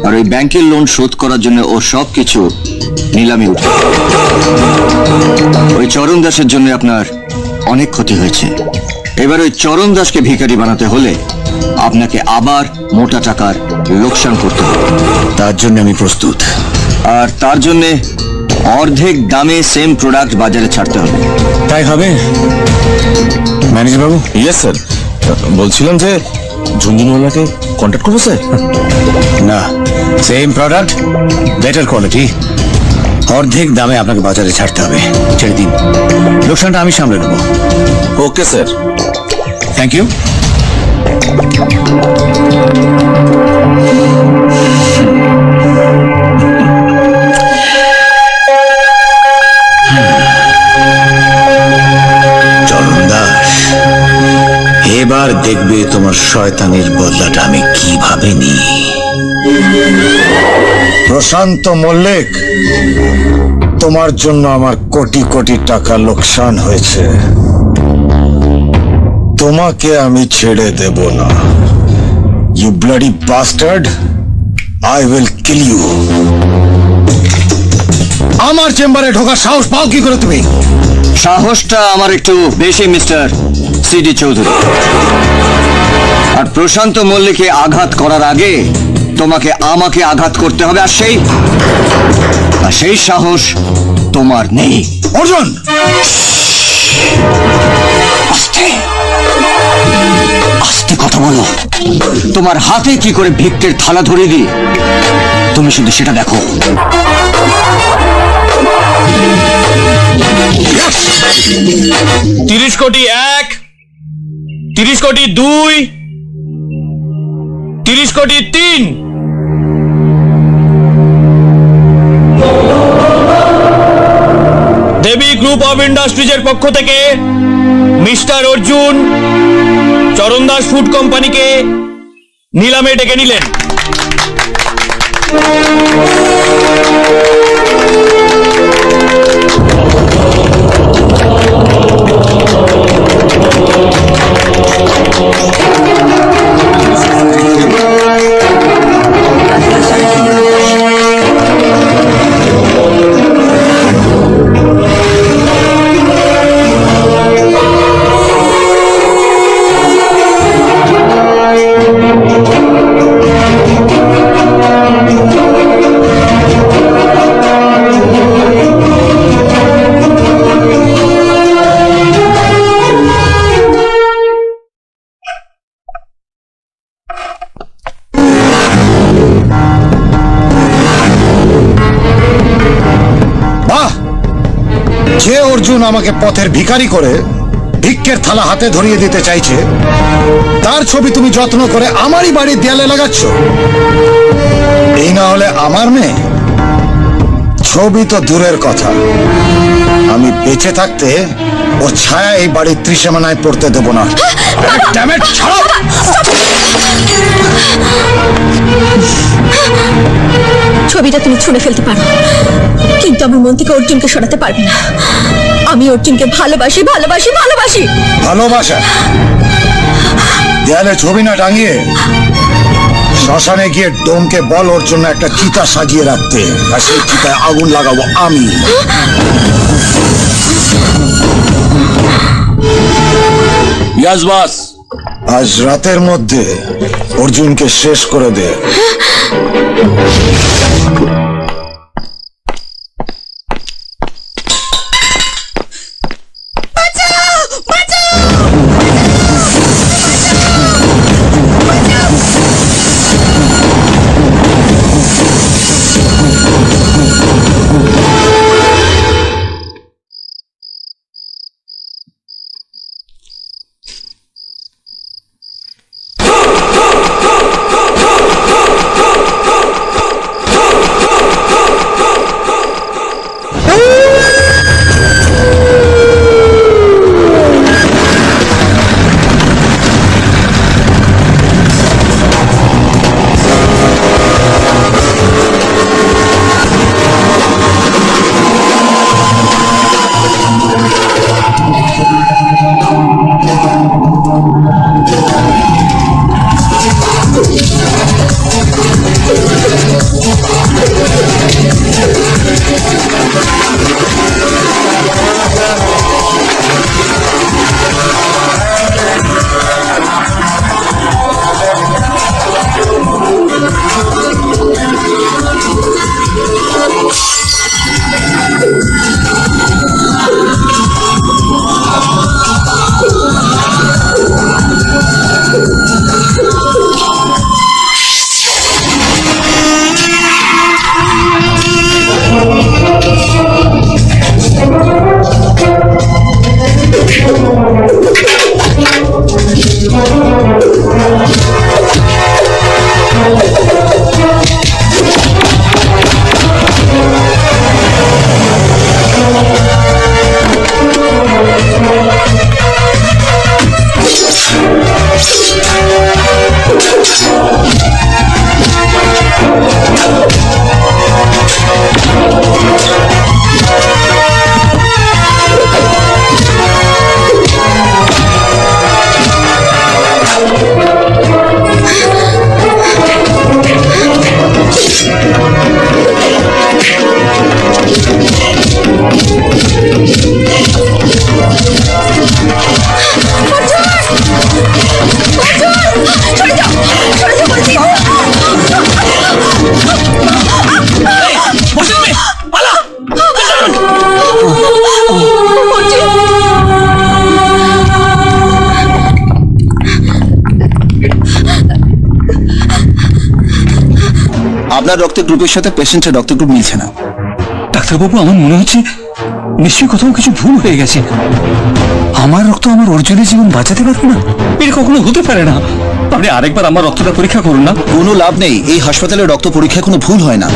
আর ওই ব্যাংকের লোন শোধ করার জন্য ও সবকিছু নিলামে উঠে। ওই চরণ দাসের জন্য আপনার অনেক ক্ষতি হয়েছে। এবার ওই চরণ দাসকে ভিখারি বানাতে হলে আপনাকে আবার মোটা টাকার লোকসান করতে হবে। তার জন্য আমি প্রস্তুত। আর তার জন্য অর্ধেক দামে সেম প্রোডাক্ট বাজারে ছাড়তে হবে। তাই হবে ম্যানেজার বাবু? Yes sir. বলছিলাম যে ঝুনঝুনওয়ালাকে কন্ট্যাক্ট করবো স্যার? না, সেম প্রোডাক্ট, বেটার কোয়ালিটি, অর্ধেক দামে আপনাকে বাজারে ছাড়তে হবে। ছেড়ে দিন, লোকসানটা আমি সামলে নেব। Okay sir. Thank you. Charan Das, এবার দেখবে তোমার শয়তানের বদলাটা আমি কিভাবে নিই। প্রশান্ত মল্লিক, তোমার জন্য আমার কোটি কোটি টাকা লোকসান হয়েছে। তোমাকে আমি ছেড়ে দেব না। You bloody bastard, I will kill you. আমার চেম্বারে ঢোকার সাহস পাও কি করে তুমি? সাহসটা আমার একটু বেশি মিস্টার সিডি চৌধুরী। আর প্রশান্ত মল্লিককে আঘাত করার আগে তোমাকে আমাকে আঘাত করতে হবে, আর সেই সাহস তোমার নেই। অর্জুন, আস্তে আস্তে কথা বলো। তোমার হাতে কি করে ভিক্টের থালা ধরিয়ে দিই তুমি শুধু সেটা দেখো। 30 কোটি 1, 30 কোটি 2, 30 কোটি 3। দেবী গ্রুপ অফ ইন্ডাস্ট্রিজের পক্ষ থেকে মিস্টার অর্জুন চরণদাস ফুড কোম্পানিকে নিলামে ডেকে নিলেন। যে অর্জুন আমাকে পথের ভিখারি করে ভিক্ষের থালা হাতে ধরিয়ে দিতে চাইছে, তার ছবি তুমি যত্ন করে আমারই বাড়ির দেয়ালে লাগাচ্ছ। এই না হলে আমার মেয়ে? ছবি তো দূরের কথা, আমি বেঁচে থাকতে ও ছায়া এই বাড়ির ত্রিসীমানায় পড়তে দেব না। ছবিটা তুমি ছুঁড়ে ফেলতে পারো, কিন্তু আমার মন থেকে অর্জুনকে সরাতে পারবে না। আমি অর্জুনকে ভালোবাসি ভালোবাসি ভালোবাসি। ভালোবাসা? দেয়ালে ছবি না টাঙিয়ে শ্মশানে গিয়ে ডোমকে বল ওর জন্য একটা চিতা সাজিয়ে রাখতে, আর সেই চিতায় আগুন লাগাবো আমি। আজ রাতের মধ্যে অর্জুনকে শেষ করে দে। আপনার রক্তের গ্রুপের সাথে পেশেন্টের রক্তের গ্রুপ মিলছে না। ডাক্তারবাবু, আমার মনে হচ্ছে নিশ্চয়ই কোথাও কিছু ভুল হয়ে গেছে। আমার রক্ত আমার অর্জুনের জীবন বাঁচাতে পারবে না, এটা কখনো হতে পারে না। আপনি আরেকবার আমার রক্তটা পরীক্ষা করুন না। কোনো লাভ নেই, এই হাসপাতালে রক্ত পরীক্ষায় কোনো ভুল হয় না।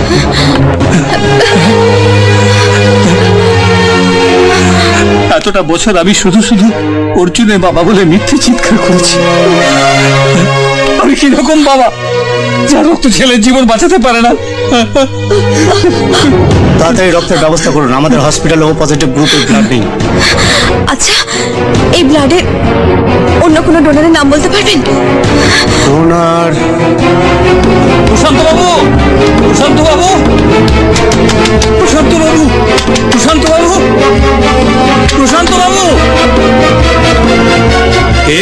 এতটা বছর আমি শুধু শুধু অর্জুনের বাবা বলে মিথ্যে চিৎকার করেছি। আমি কিরকম বাবা যার রক্ত ছেলের জীবন বাঁচাতে পারে না? তাড়াতাড়ি রক্তের ব্যবস্থা করুন, আমাদের হসপিটালে ও পজিটিভ গ্রুপের ব্লাড নেই। আচ্ছা, এই ব্লাডের অন্য কোনো ডোনারের নাম বলতে পারবেন? ডোনার প্রশান্ত বাবু, প্রশান্ত বাবু, প্রশান্ত বাবু, প্রশান্ত বাবু, প্রশান্ত বাবু। এ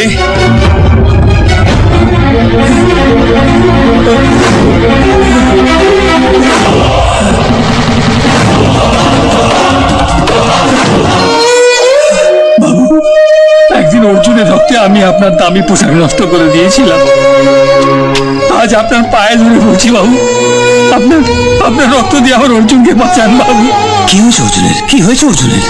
একদিন অর্জুনের রক্তে আমি আপনার দামি পোশাক নষ্ট করে দিয়েছিলাম। আজ আপনার পায়ে ধরে বলছি বাবু, আপনার আপনার রক্ত দিয়ে আমার অর্জুনকে বাঁচান বাবু। কি হয়েছে অর্জুনের? কি হয়েছে অর্জুনের?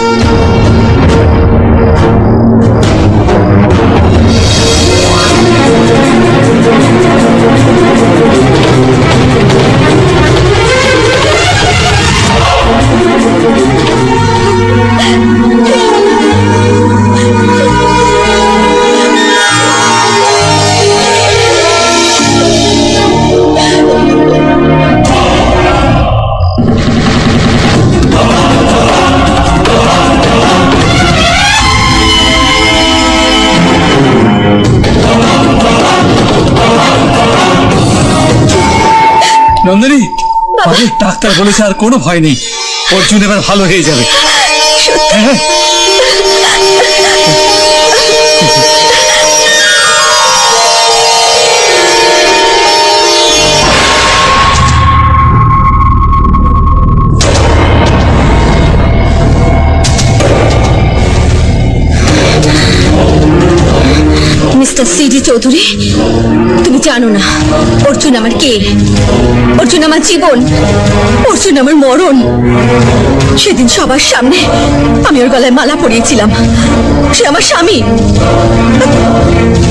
নন্দিনী, ডাক্তার বলেছে আর কোনো ভয় নেই, অর্জুন এবার ভালো হয়ে যাবে। হ্যাঁ, মিস্টার সিডি চৌধুরী, তুমি জানো না অর্জুন আমার কে? অর্জুন আমার জীবন, অর্জুন আমার মরণ। সেদিন সবার সামনে আমি ওর গলায় মালা পরিয়েছিলাম, সে আমার স্বামী।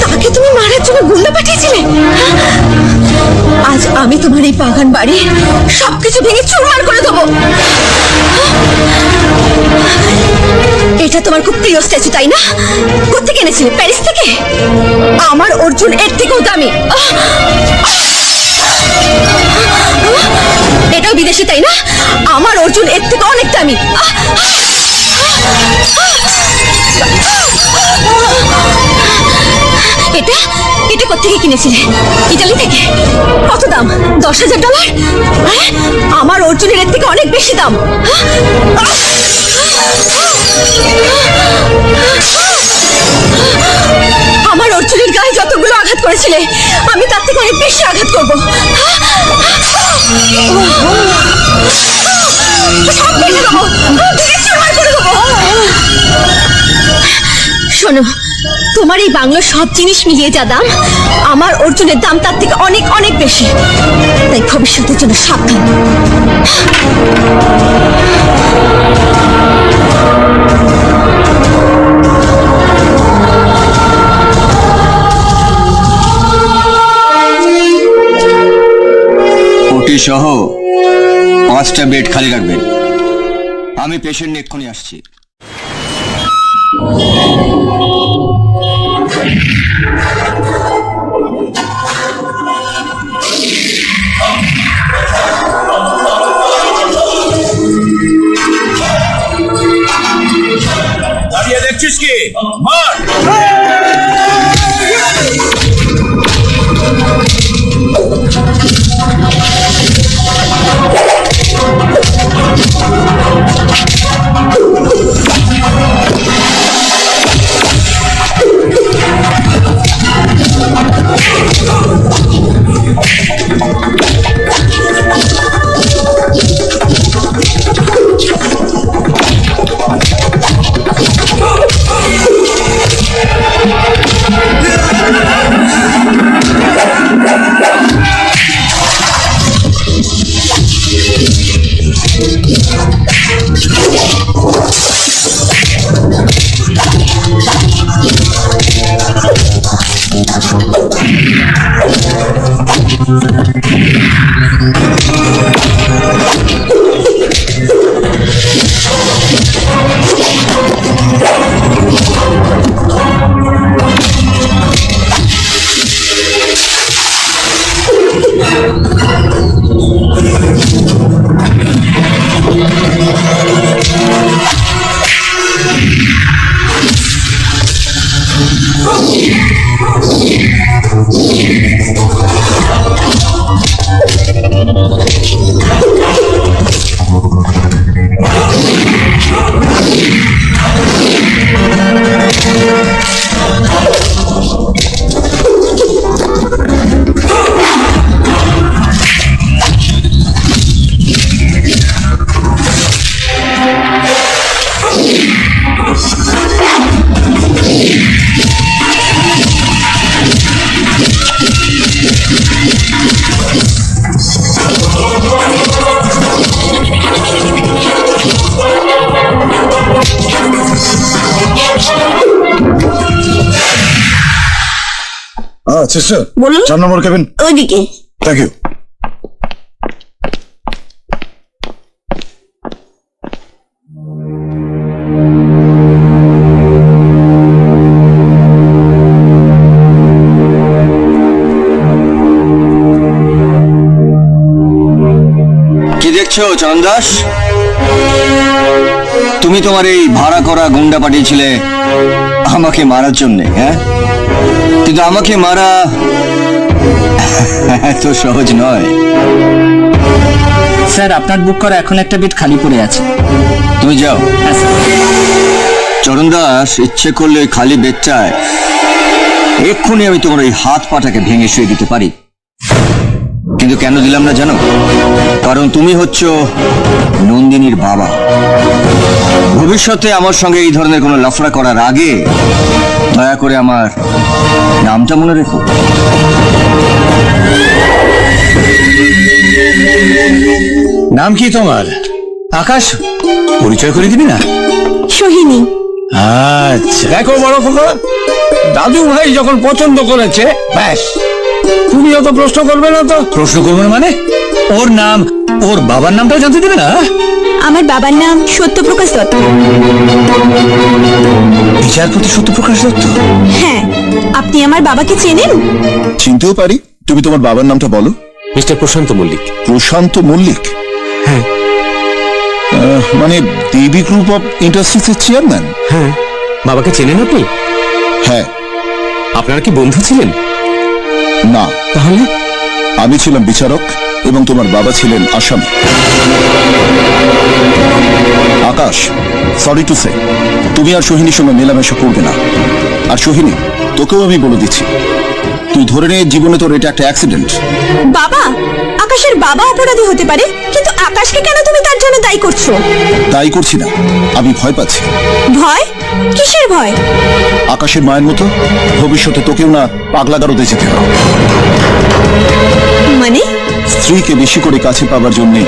তাকে তুমি মারার জন্য গুন্ডা পাঠিয়েছিলে। আজ আমি তোমার এই বাগান বাড়ি সবকিছু ভেঙে চুরমার করে দেবো। এটা তোমার খুব প্রিয় স্ট্যাচু, তাই না? কোত্থেকে এনেছিলে? প্যারিস থেকে? আমার অর্জুন এর থেকেও দামি। এটাও বিদেশি, তাই না? আমার অর্জুন এর থেকে অনেক দামি। এটা এটা কোত্থেকে কিনেছিলে? ইতালি থেকে? কত দাম? $10,000? আমার অর্জুনের এর থেকে অনেক বেশি দাম। আমার অর্জুনের গায়ে যতগুলো আঘাত করেছিলে আমি তার থেকে অনেক বেশি আঘাত করব। সব ভেঙে দেবো, ভেঙে চুরমার করে দেবো। শোনো, তোমার এই বাংলোর সব জিনিস মিলিয়ে যা দাম, আমার অর্জুনের দাম তার থেকে অনেক অনেক বেশি। তাই ভবিষ্যতের জন্য সাবধান। ওটি সহ 5টা বেড খালি রাখবেন। আমি পেশেন্ট নিয়ে এক্ষুনি আসছি। দাঁড়িয়ে দেখছিস কি? মার! সিস্টার বলুন। 4 নম্বর কেবিন। ওইদিকে। Thank you. কি দেখছো চরণ দাস? তুমি তোমার এই ভাড়া করা গুন্ডা পাঠিয়েছিলে আমাকে মারার জন্য, হ্যাঁ? কিন্তু আমাকে মারা এত সহজ নয়। স্যার আপনার বুক করা এখন একটা বেড খালি পড়ে আছে। তুমি যাও। হ্যাঁ স্যার। চরণ দাস, ইচ্ছে করলে ওই খালি বেডটায় এক্ষুনি আমি তোমার ওই হাত পাটাকে ভেঙে শুয়ে দিতে পারি, কিন্তু কেন দিলাম না জানো? কারণ তুমি হচ্ছ নন্দিনীর বাবা। ভবিষ্যতে আমার সঙ্গে এই ধরনের কোনো লাফড়া করার আগে দয়া করে আমার নামটা মনে রেখো। নাম কি তোমার? আকাশ? পরিচয় করে দিবি না? সোহিনী। আচ্ছা, দেখো বড় খোকা, দাদু ভাই যখন পছন্দ করেছে ব্যাস, তুমিও তো প্রশ্ন করবে না তো? প্রশ্ন করবো না মানে? ওর নাম, ওর বাবার নামটাও জানতে দেবে না? আমার বাবার নাম সত্যপ্রকাশ দত্ত। বিচারপতি সত্যপ্রকাশ দত্ত? হ্যাঁ, আপনি আমার বাবাকে চেনেন? চিনতেও পারি। তুমি তোমার বাবার নামটা বলো। মিস্টার প্রশান্ত মল্লিক। প্রশান্ত মল্লিক? হ্যাঁ। মানে দেবী গ্রুপ অফ ইন্ডাস্ট্রিজ এর চেয়ারম্যান? হ্যাঁ। বাবাকে চেনেন আপনি? হ্যাঁ। আপনারা কি বন্ধু ছিলেন? না। তাহলে? আমি ছিলাম বিচারক এবং তোমার বাবা ছিলেন আসামি। আকাশ, সরি টু সে, তুমি আর সোহিনীর সঙ্গে মেলামেশা করবে না। আর সোহিনী, তোকেও আমি বলে দিচ্ছি, তুই ধরে নে জীবনে তোর এটা একটা অ্যাক্সিডেন্ট। বাবা, আকাশের বাবা অপরাধী হতে পারে, কিন্তু আকাশকে কেন তুমি তার জন্য দায়ী করছো? তাই করছি না, আমি ভয় পাচ্ছি। ভয়? কিসের ভয়? আকাশের মায়ের মতো ভবিষ্যতে তোকেও না পাগলাগারদে যেতে হবে। মানে? স্ত্রীকে বেশি করে কাছে পাবার জন্যে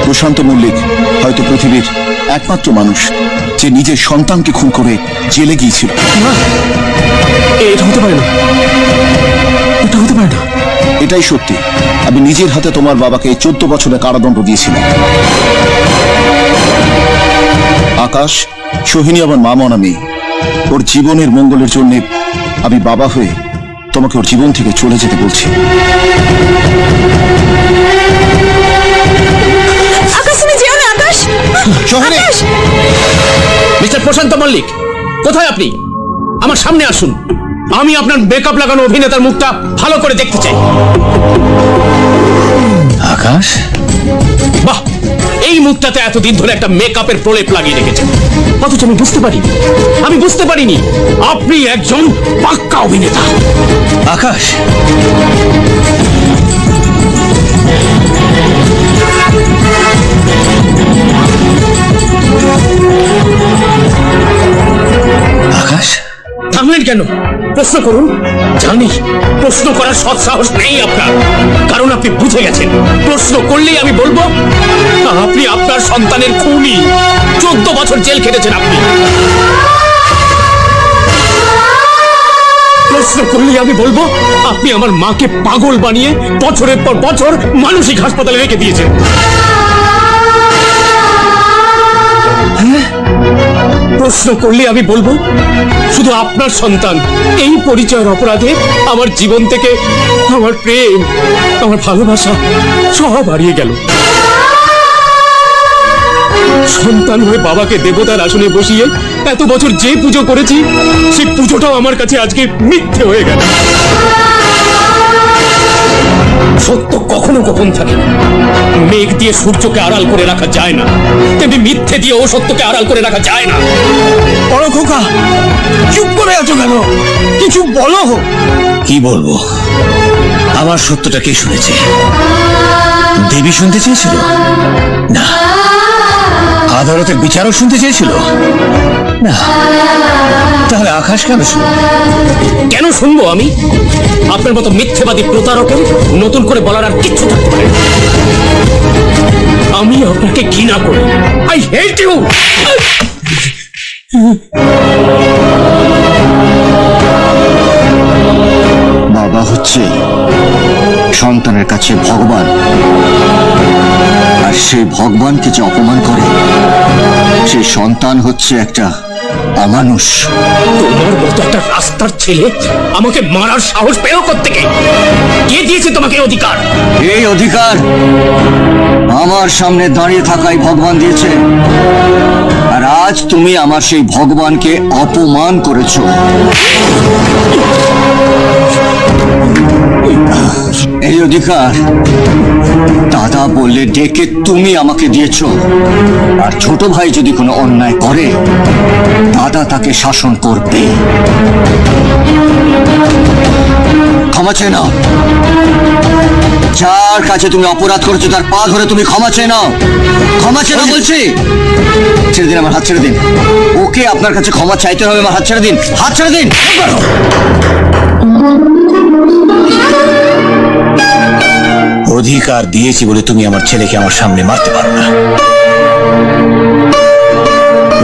প্রশান্ত মল্লিক হয়তো পৃথিবীর একমাত্র মানুষ যে নিজের সন্তানকে খুন করে জেলে গিয়েছিল। এটা হতে পারে না, এটা হতে পারে না। এটাই সত্যি। আমি নিজের হাতে তোমার বাবাকে 14 বছরের কারাদণ্ড দিয়েছিলাম। আকাশ, সোহিনী আমার মা মনা মেয়ে। ওর জীবনের মঙ্গলের জন্য আমি বাবা হয়ে তোমাকে ওর জীবন থেকে চলে যেতে বলছি। আকাশ, তুমি যেও না আকাশ। আকাশ! মিস্টার প্রশান্ত মল্লিক, কোথায় আপনি? আমার সামনে আসুন। আমি আপনার মেকআপ লাগানো অভিনেতার মুখটা ভালো করে দেখতে চাই। আকাশ? বাহ, এই মুখটাতে এতদিন ধরে একটা মেকআপের প্রলেপ লাগিয়ে রেখেছে, অথচ আমি বুঝতে পারিনি আপনি একজন পাক্কা অভিনেতা। আকাশ, আকাশ থামলেন কেন? প্রশ্ন করুন। জানি প্রশ্ন করার সৎ সাহস নেই আপনার, কারণ আপনি বুঝে গেছেন প্রশ্ন করলেই আমি বলবো আপনি আপনার সন্তানের খুনি। 14 বছর জেল খেটেছেন আপনি। প্রশ্ন করলেই আমি বলবো আপনি আমার মাকে পাগল বানিয়ে বছরের পর বছর মানসিক হাসপাতালে রেখে দিয়েছেন। প্রশ্ন করলে আমি বলবো শুধু আপনার সন্তান এই পরিচয়ের অপরাধে আমার জীবন থেকে আমার প্রেম, আমার ভালোবাসা সব হারিয়ে গেল। সন্তান হয়ে বাবাকে দেবতার আসনে বসিয়ে এত বছর যে পুজো করেছি সেই পুজোটাও আমার কাছে আজকে মিথ্যে হয়ে গেল। সত্য কখনো গোপন থাকে। মেঘ দিয়ে সূর্যকে আড়াল করে রাখা যায় না, তেমনি মিথ্যে দিয়ে ও সত্যকে আড়াল করে রাখা যায় না। বড় খোকা, চুপ করে আছো কেন? কিছু বলো। কি বলবো? আমার সত্যটা কে শুনেছে? দেবী শুনতে চেয়েছিল না? আদালতের বিচারক শুনতে চেয়েছিল না? তাহলে আকাশ কেন শুনবে? কেন শুনবো আমি? আপনার মতো মিথ্যেবাদী প্রতারকের নতুন করে বলার আর কিচ্ছু থাকতে পারে। আমি আপনাকে ঘৃণা করি। I hate you. বাবা হচ্ছে সন্তানের কাছে ভগবান, আর সেই ভগবানকে যে অপমান করে সেই সন্তান হচ্ছে একটা অমানুষ। তোমার মতো একটা রাস্তার ছেলে আমাকে মারার সাহস পেল কোত্থেকে? কে দিয়েছে তোমাকে এই অধিকার? এই অধিকার আমার সামনে দাঁড়িয়ে থাকাই ভগবান দিয়েছে, আর আজ তুমি আমার সেই ভগবানকে অপমান করেছো। এই অধিকার দাদা বললে ডেকে তুমি আমাকে দিয়েছো, আর ছোট ভাই যদি কোনো অন্যায় করে দাদা তাকে শাসন করবে। ক্ষমা চেয়ে নাও, যার কাছে তুমি অপরাধ করেছো তার পা ধরে তুমি ক্ষমা চেয়ে নাও। ক্ষমা চেয়ে নাও বলছি। ছেড়ে দিন, আমার হাত ছেড়ে দিন। ওকে আপনার কাছে ক্ষমা চাইতে হবে, আমার হাত ছেড়ে দিন, হাত ছেড়ে দিন। অধিকার দিয়েছি বলে তুমি আমার ছেলেকে আমার সামনে মারতে পারো না।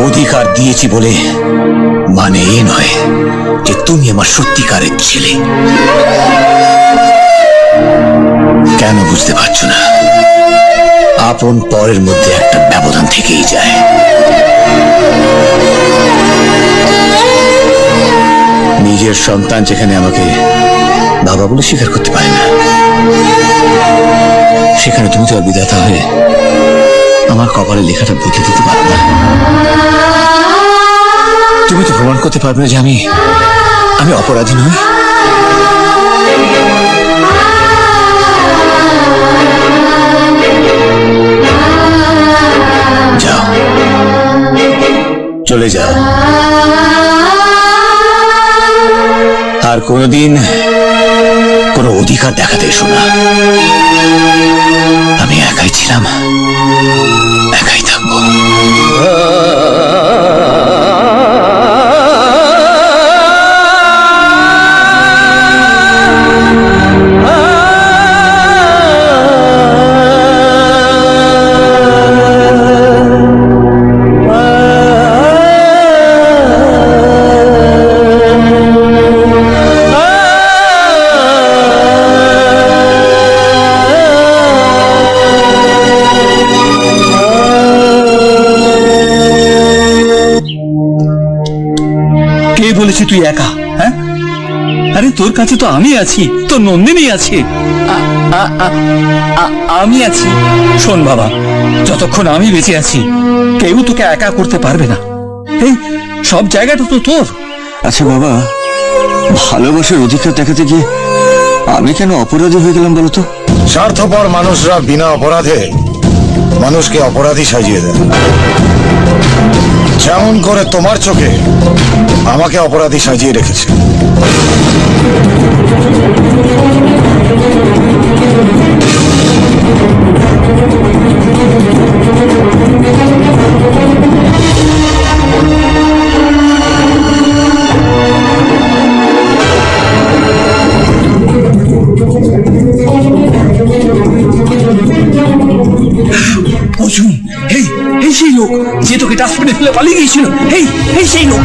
অধিকার দিয়েছি বলে মানে এ নয় যে তুমি আমার সত্যিকারের ছেলে। কেন বুঝতে পারছো না? আপন পরের মধ্যে একটা ব্যবধান থেকেই যায়। নিজের সন্তান যেখানে আমাকে বাবা বলে স্বীকার করতে পারে না, সেখানে তুমি তো আর বিধাতা হয়ে আমার কপালে লেখাটা বদলে দিতে পারো না। তুমি তো প্রমাণ করতে পারবে না যে আমি অপরাধী নই। যাও, চলে যাও, আর কোনোদিন কোনো অধিকার দেখাতে এসো না। আমি একাই ছিলাম, একাই থাকবো। কে বলেছে তুই একা? হ্যাঁ, আরে তোর কাছে তো আমি আছি, তোর নন্দিনী আছে, আমি আছি। শোন বাবা, যতক্ষণ আমি বেঁচে আছি কেউ তোকে একা করতে পারবে না। এই সব জায়গাটা তো তোর। আচ্ছা বাবা, ভালোবাসার অধিকার দেখাতে গিয়ে আমি কেন অপরাধী হয়ে গেলাম বলতো? স্বার্থপর মানুষরা বিনা অপরাধে মানুষকে অপরাধী সাজিয়ে দেয়। যেমন করে তোমার চোখে আমাকে অপরাধী সাজিয়ে রেখেছে। অর্জুন, এই সেই লোক যে তোকে ডাস্টবিনে ফেলে পালিয়ে গিয়েছিল। এই সেই লোক।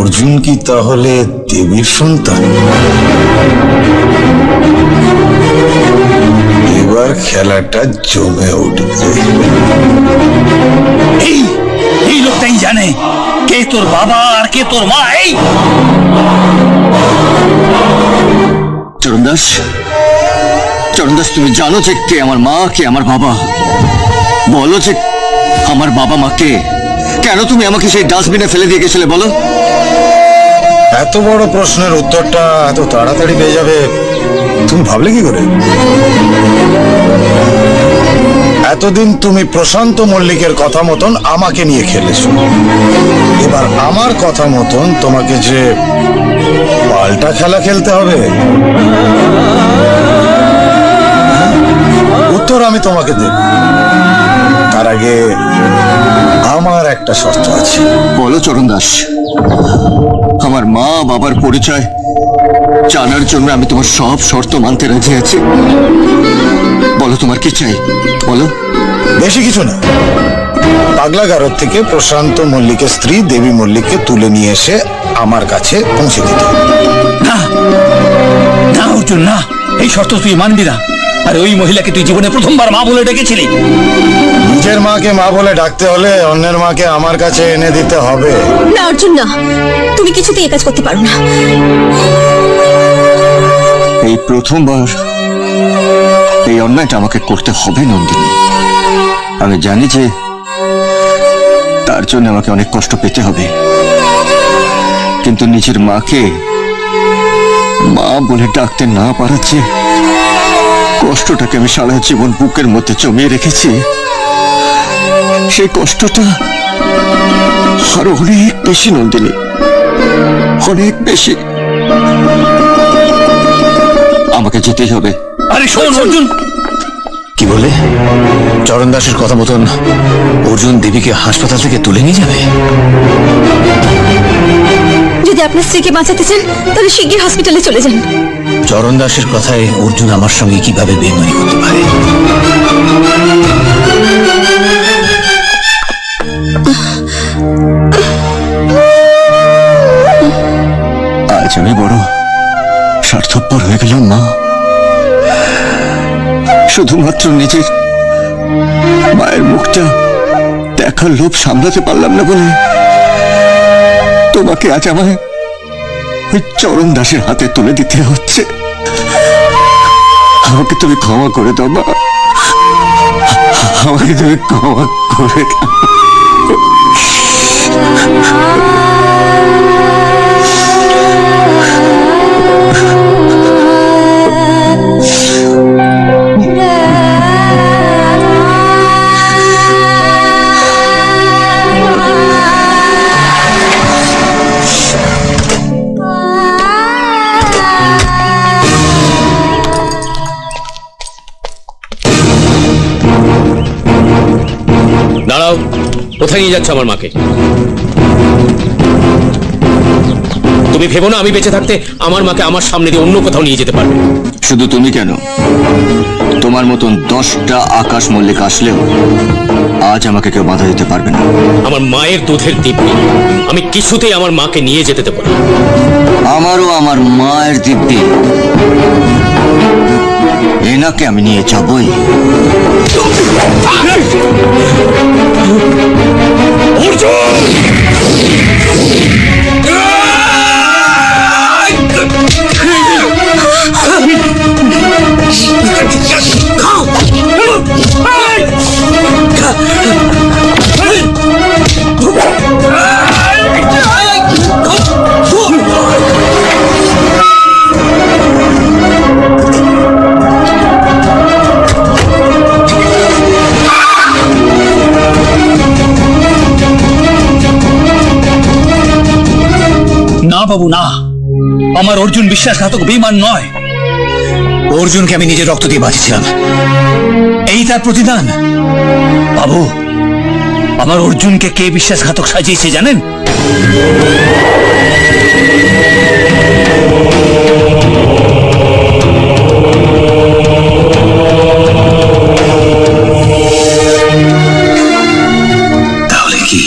অর্জুন কি তাহলে দেবীর সন্তান? এবার খেলাটা জমে উঠবে। এই লোকটাই জানে কে তোর বাবা আর কে তোর মা। চরণদাস, চরণদাস, তুমি জানো যে কে আমার মা, কে আমার বাবা? বলো যে আমার বাবা মা কে? কেন তুমি আমাকে সেই ডাস্টবিনে ফেলে দিয়ে গেছিলে বলো? এত বড় প্রশ্নের উত্তরটা এত তাড়াতাড়ি পেয়ে যাবে তুমি ভাবলে কি করে? এতদিন তুমি প্রশান্ত মল্লিকের কথা মতন আমাকে নিয়ে খেলেছো, এবার আমার কথা মতন তোমাকে যে পাল্টা খেলা খেলতে হবে, উত্তর আমি তোমাকে দেব। তার আগে আমার একটা শর্ত আছে। বলো চরণদাস। আমার মা বাবার পরিচয় জানার জন্য আমি তোমার সব শর্ত মানতে রাজি আছি। বলো তোমার কি চাই, বলো। বেশি কিছু না, পাগলাগারদ থেকে প্রশান্ত মল্লিকের স্ত্রী দেবী মল্লিককে তুলে নিয়ে এসে আমার কাছে পৌঁছে দিতে হবে। না না অর্জুন, না, এই শর্ত তুই মানবি না। আর ওই মহিলাকে তুই জীবনে প্রথমবার মা বলে ডেকেছিলি। নিজের মাকে মা বলে ডাকতে হলে অন্যের মাকে আমার কাছে এনে দিতে হবে। না অর্জুন না, তুমি কিছুতেই এ কাজ করতে পারো না। এই প্রথমবার এই অন্যায়টা আমাকে করতে হবে নন্দিনী। আমি জানি যে তার জন্য আমাকে অনেক কষ্ট পেতে হবে, কিন্তু নিজের মাকে মা বলে ডাকতে না পারার চেয়ে কষ্টটাকে আমি সারা জীবন বুকের মধ্যে জমিয়ে রেখেছি, সেই কষ্টটা আরো অনেক বেশি নন্দিনী, অনেক বেশি। আমাকে যেতেই হবে। আরে শোন অর্জুন, কি বলে? চরণ দাসের কথা মতন অর্জুন দেবীকে হাসপাতাল থেকে তুলে নিয়ে যাবে? যদি আপনার স্ত্রীকে বাঁচাতে চান তাহলে শিগগির হসপিটালে চলে যান। চরণ দাসের কথায় অর্জুন আমার সঙ্গে কিভাবে বেইমানি করতে পারে? আজ আমি বড় স্বার্থপর হয়ে গেলাম মা। শুধুমাত্র নিজের মায়ের মুখটা দেখার লোভ সামলাতে পারলাম না বলে তোমাকে আজ আমায় ওই চরণ দাসের হাতে তুলে দিতে হচ্ছে। আমাকে তুমি ক্ষমা করে দাও মা, আমাকে তুমি ক্ষমা করে দাও। দাঁড়াও, কোথায় নিয়ে যাচ্ছ আমার মাকে? তুমি ভেবো না আমি বেঁচে থাকতে আমার মাকে আমার সামনে দিয়ে অন্য কোথাও নিয়ে যেতে পারবে? শুধু তুমি কেন, তোমার মতন 10টা আকাশ মল্লিক আসলেও আজ আমাকে কেউ বাধা দিতে পারবে না। আমার মায়ের দুধের দিব্যি আমি কিছুতেই আমার মাকে নিয়ে যেতে দেবো না। আমারও আমার মায়ের দিব্যি এনাকে আমি নিয়ে যাবই। না বাবু না, আমার অর্জুন বিশ্বাসঘাতক বেঈমান নয়। অর্জুনকে আমি নিজের রক্ত দিয়ে বাঁচিয়েছিলাম, এই তার প্রতিদান। বাবু, আমার অর্জুনকে কে বিশ্বাসঘাতক সাজিয়েছে জানেন? তাহলে কি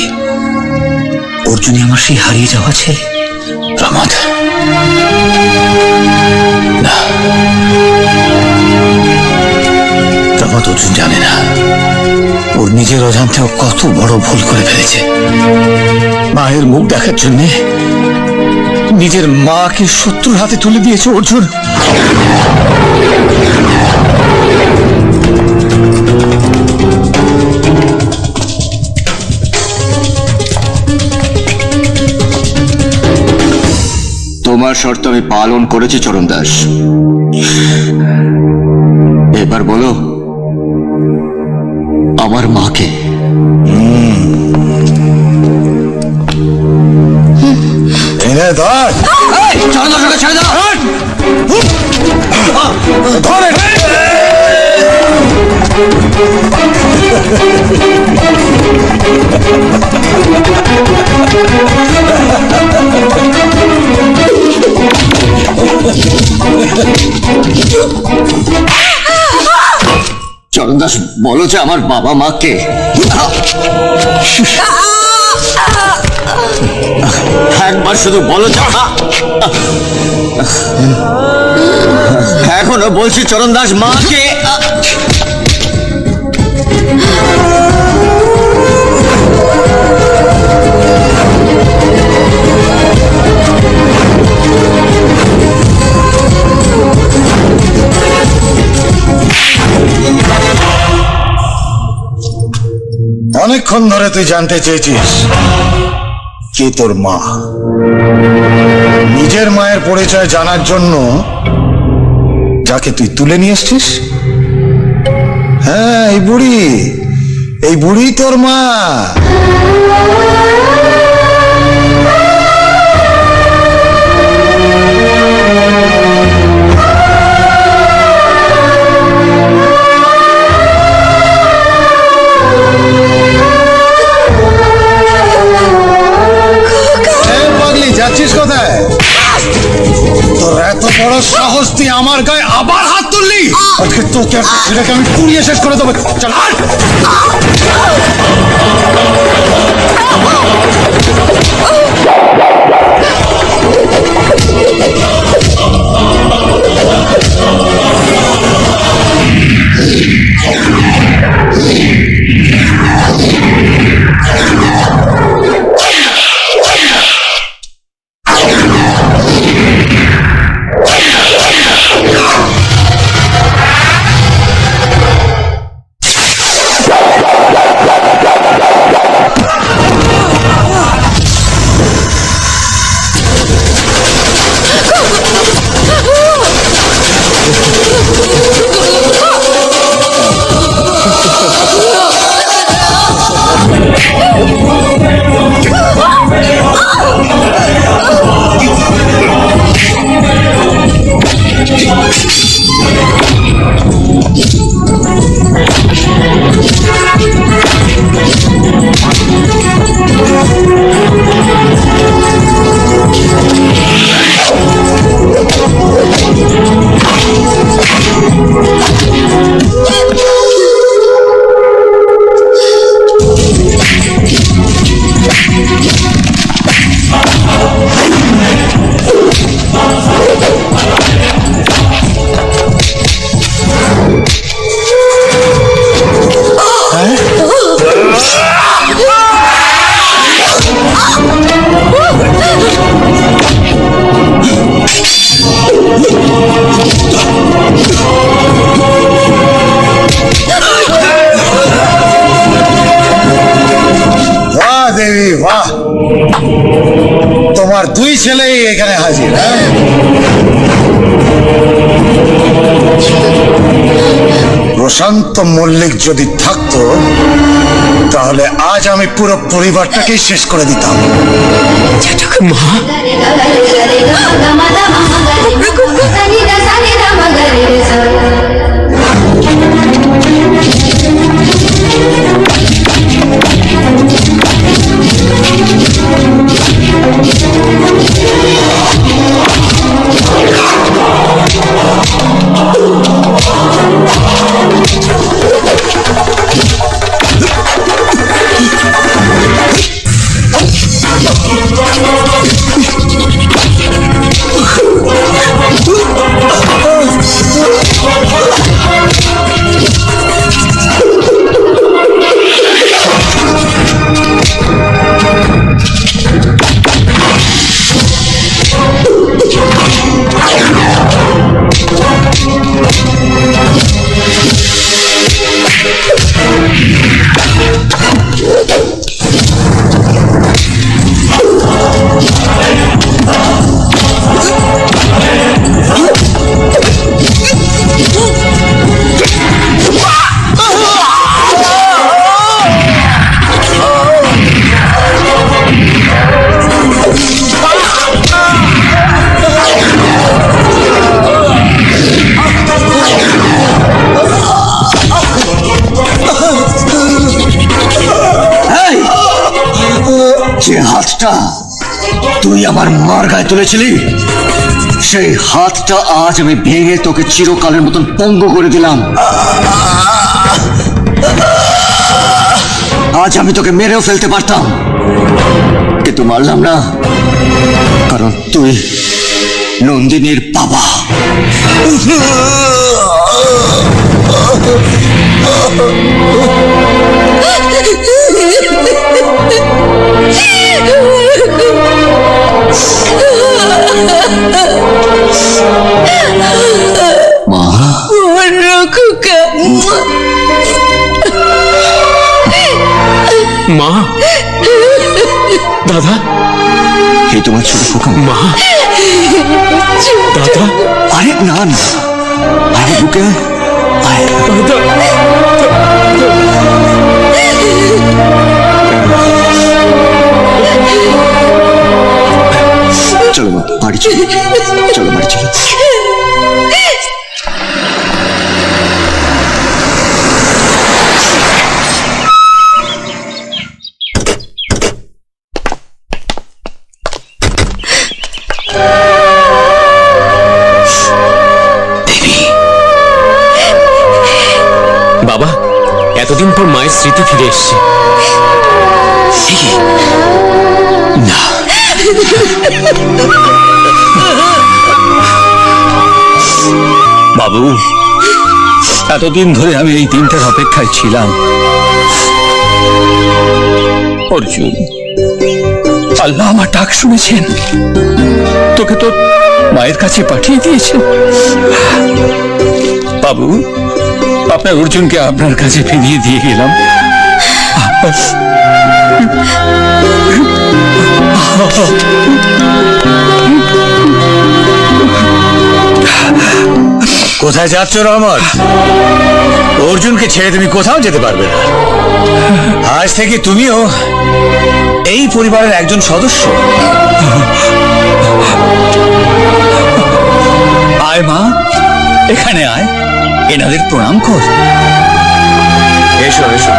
অর্জুনই আমার সেই হারিয়ে যাওয়া ছেলে প্রমোদ? না, প্রমোদ অর্জুন জানে না ওর নিজের অজান্তেও কত বড় ভুল করে ফেলেছে। মায়ের মুখ দেখার জন্য নিজের মাকে শত্রুর হাতে তুলে দিয়েছে অর্জুন। তোমার শর্ত আমি পালন করেছি চরণ দাস, এবার বলো আমার মাকে। এনে ধর, চরণ দাসকে ছেড়ে দাও। ধরে চরণ দাস বলো যে আমার বাবা মাকে। একবার শুধু বলো এখনো বলছি চরণ দাস মাকে অনেকক্ষণ ধরে তুই জানতে চেয়েছিস কে তোর মা। নিজের মায়ের পরিচয় জানার জন্য যাকে তুই তুলে নিয়ে এসছিস, হ্যাঁ এই বুড়ি তোর মা। যাচ্ছিস কোথায়? তোর এত বড় সাহস, তুই আমার গায়ে আবার হাত তুললি? আজকে তোকে ছেলেকে আমি পুড়িয়ে শেষ করে দেবো। চল দেবী বাহ, তোমার দুই ছেলেই এখানে হাজির। প্রশান্ত মল্লিক যদি থাকতো তাহলে আজ আমি পুরো পরিবারটাকেই শেষ করে দিতাম। যে হাতটা তুই আমার মার গায়ে তুলেছিলি, সেই হাতটা আজ আমি ভেঙে তোকে চিরকালের মতন পঙ্গু করে দিলাম। আজ আমি তোকে মেরেও ফেলতে পারতাম, কিন্তু মারলাম না, কারণ তুই নন্দিনীর বাবা। মা, মা, দাদা, এই তোমার ছোট খোকা। মা, দাদা, আরে না না, আরে বুকে আয়। চলো মা, বাড়ি চলো, চলো বাড়ি চলো। বাবা, এতদিন পর মায়ের স্মৃতি ফিরে এসছে। না, বাবু, এতদিন ধরে আমি এই দিনটার অপেক্ষায় ছিলাম। অর্জুন, আল্লাহ আমার ডাক শুনেছেন, তোকে তো মায়ের কাছে পাঠিয়ে দিয়েছেন। বাবু, আপনার অর্জুনকে আপনার কাছে ফিরিয়ে দিয়ে গেলাম। কোথায় যাচ্ছ রহমত? অর্জুনকে ছেড়ে তুমি কোথাও যেতে পারবে না। আজ থেকে তুমিও এই পরিবারের একজন সদস্য। আয় মা, এখানে আয়, এনাদের প্রণাম কর। এসো এসো।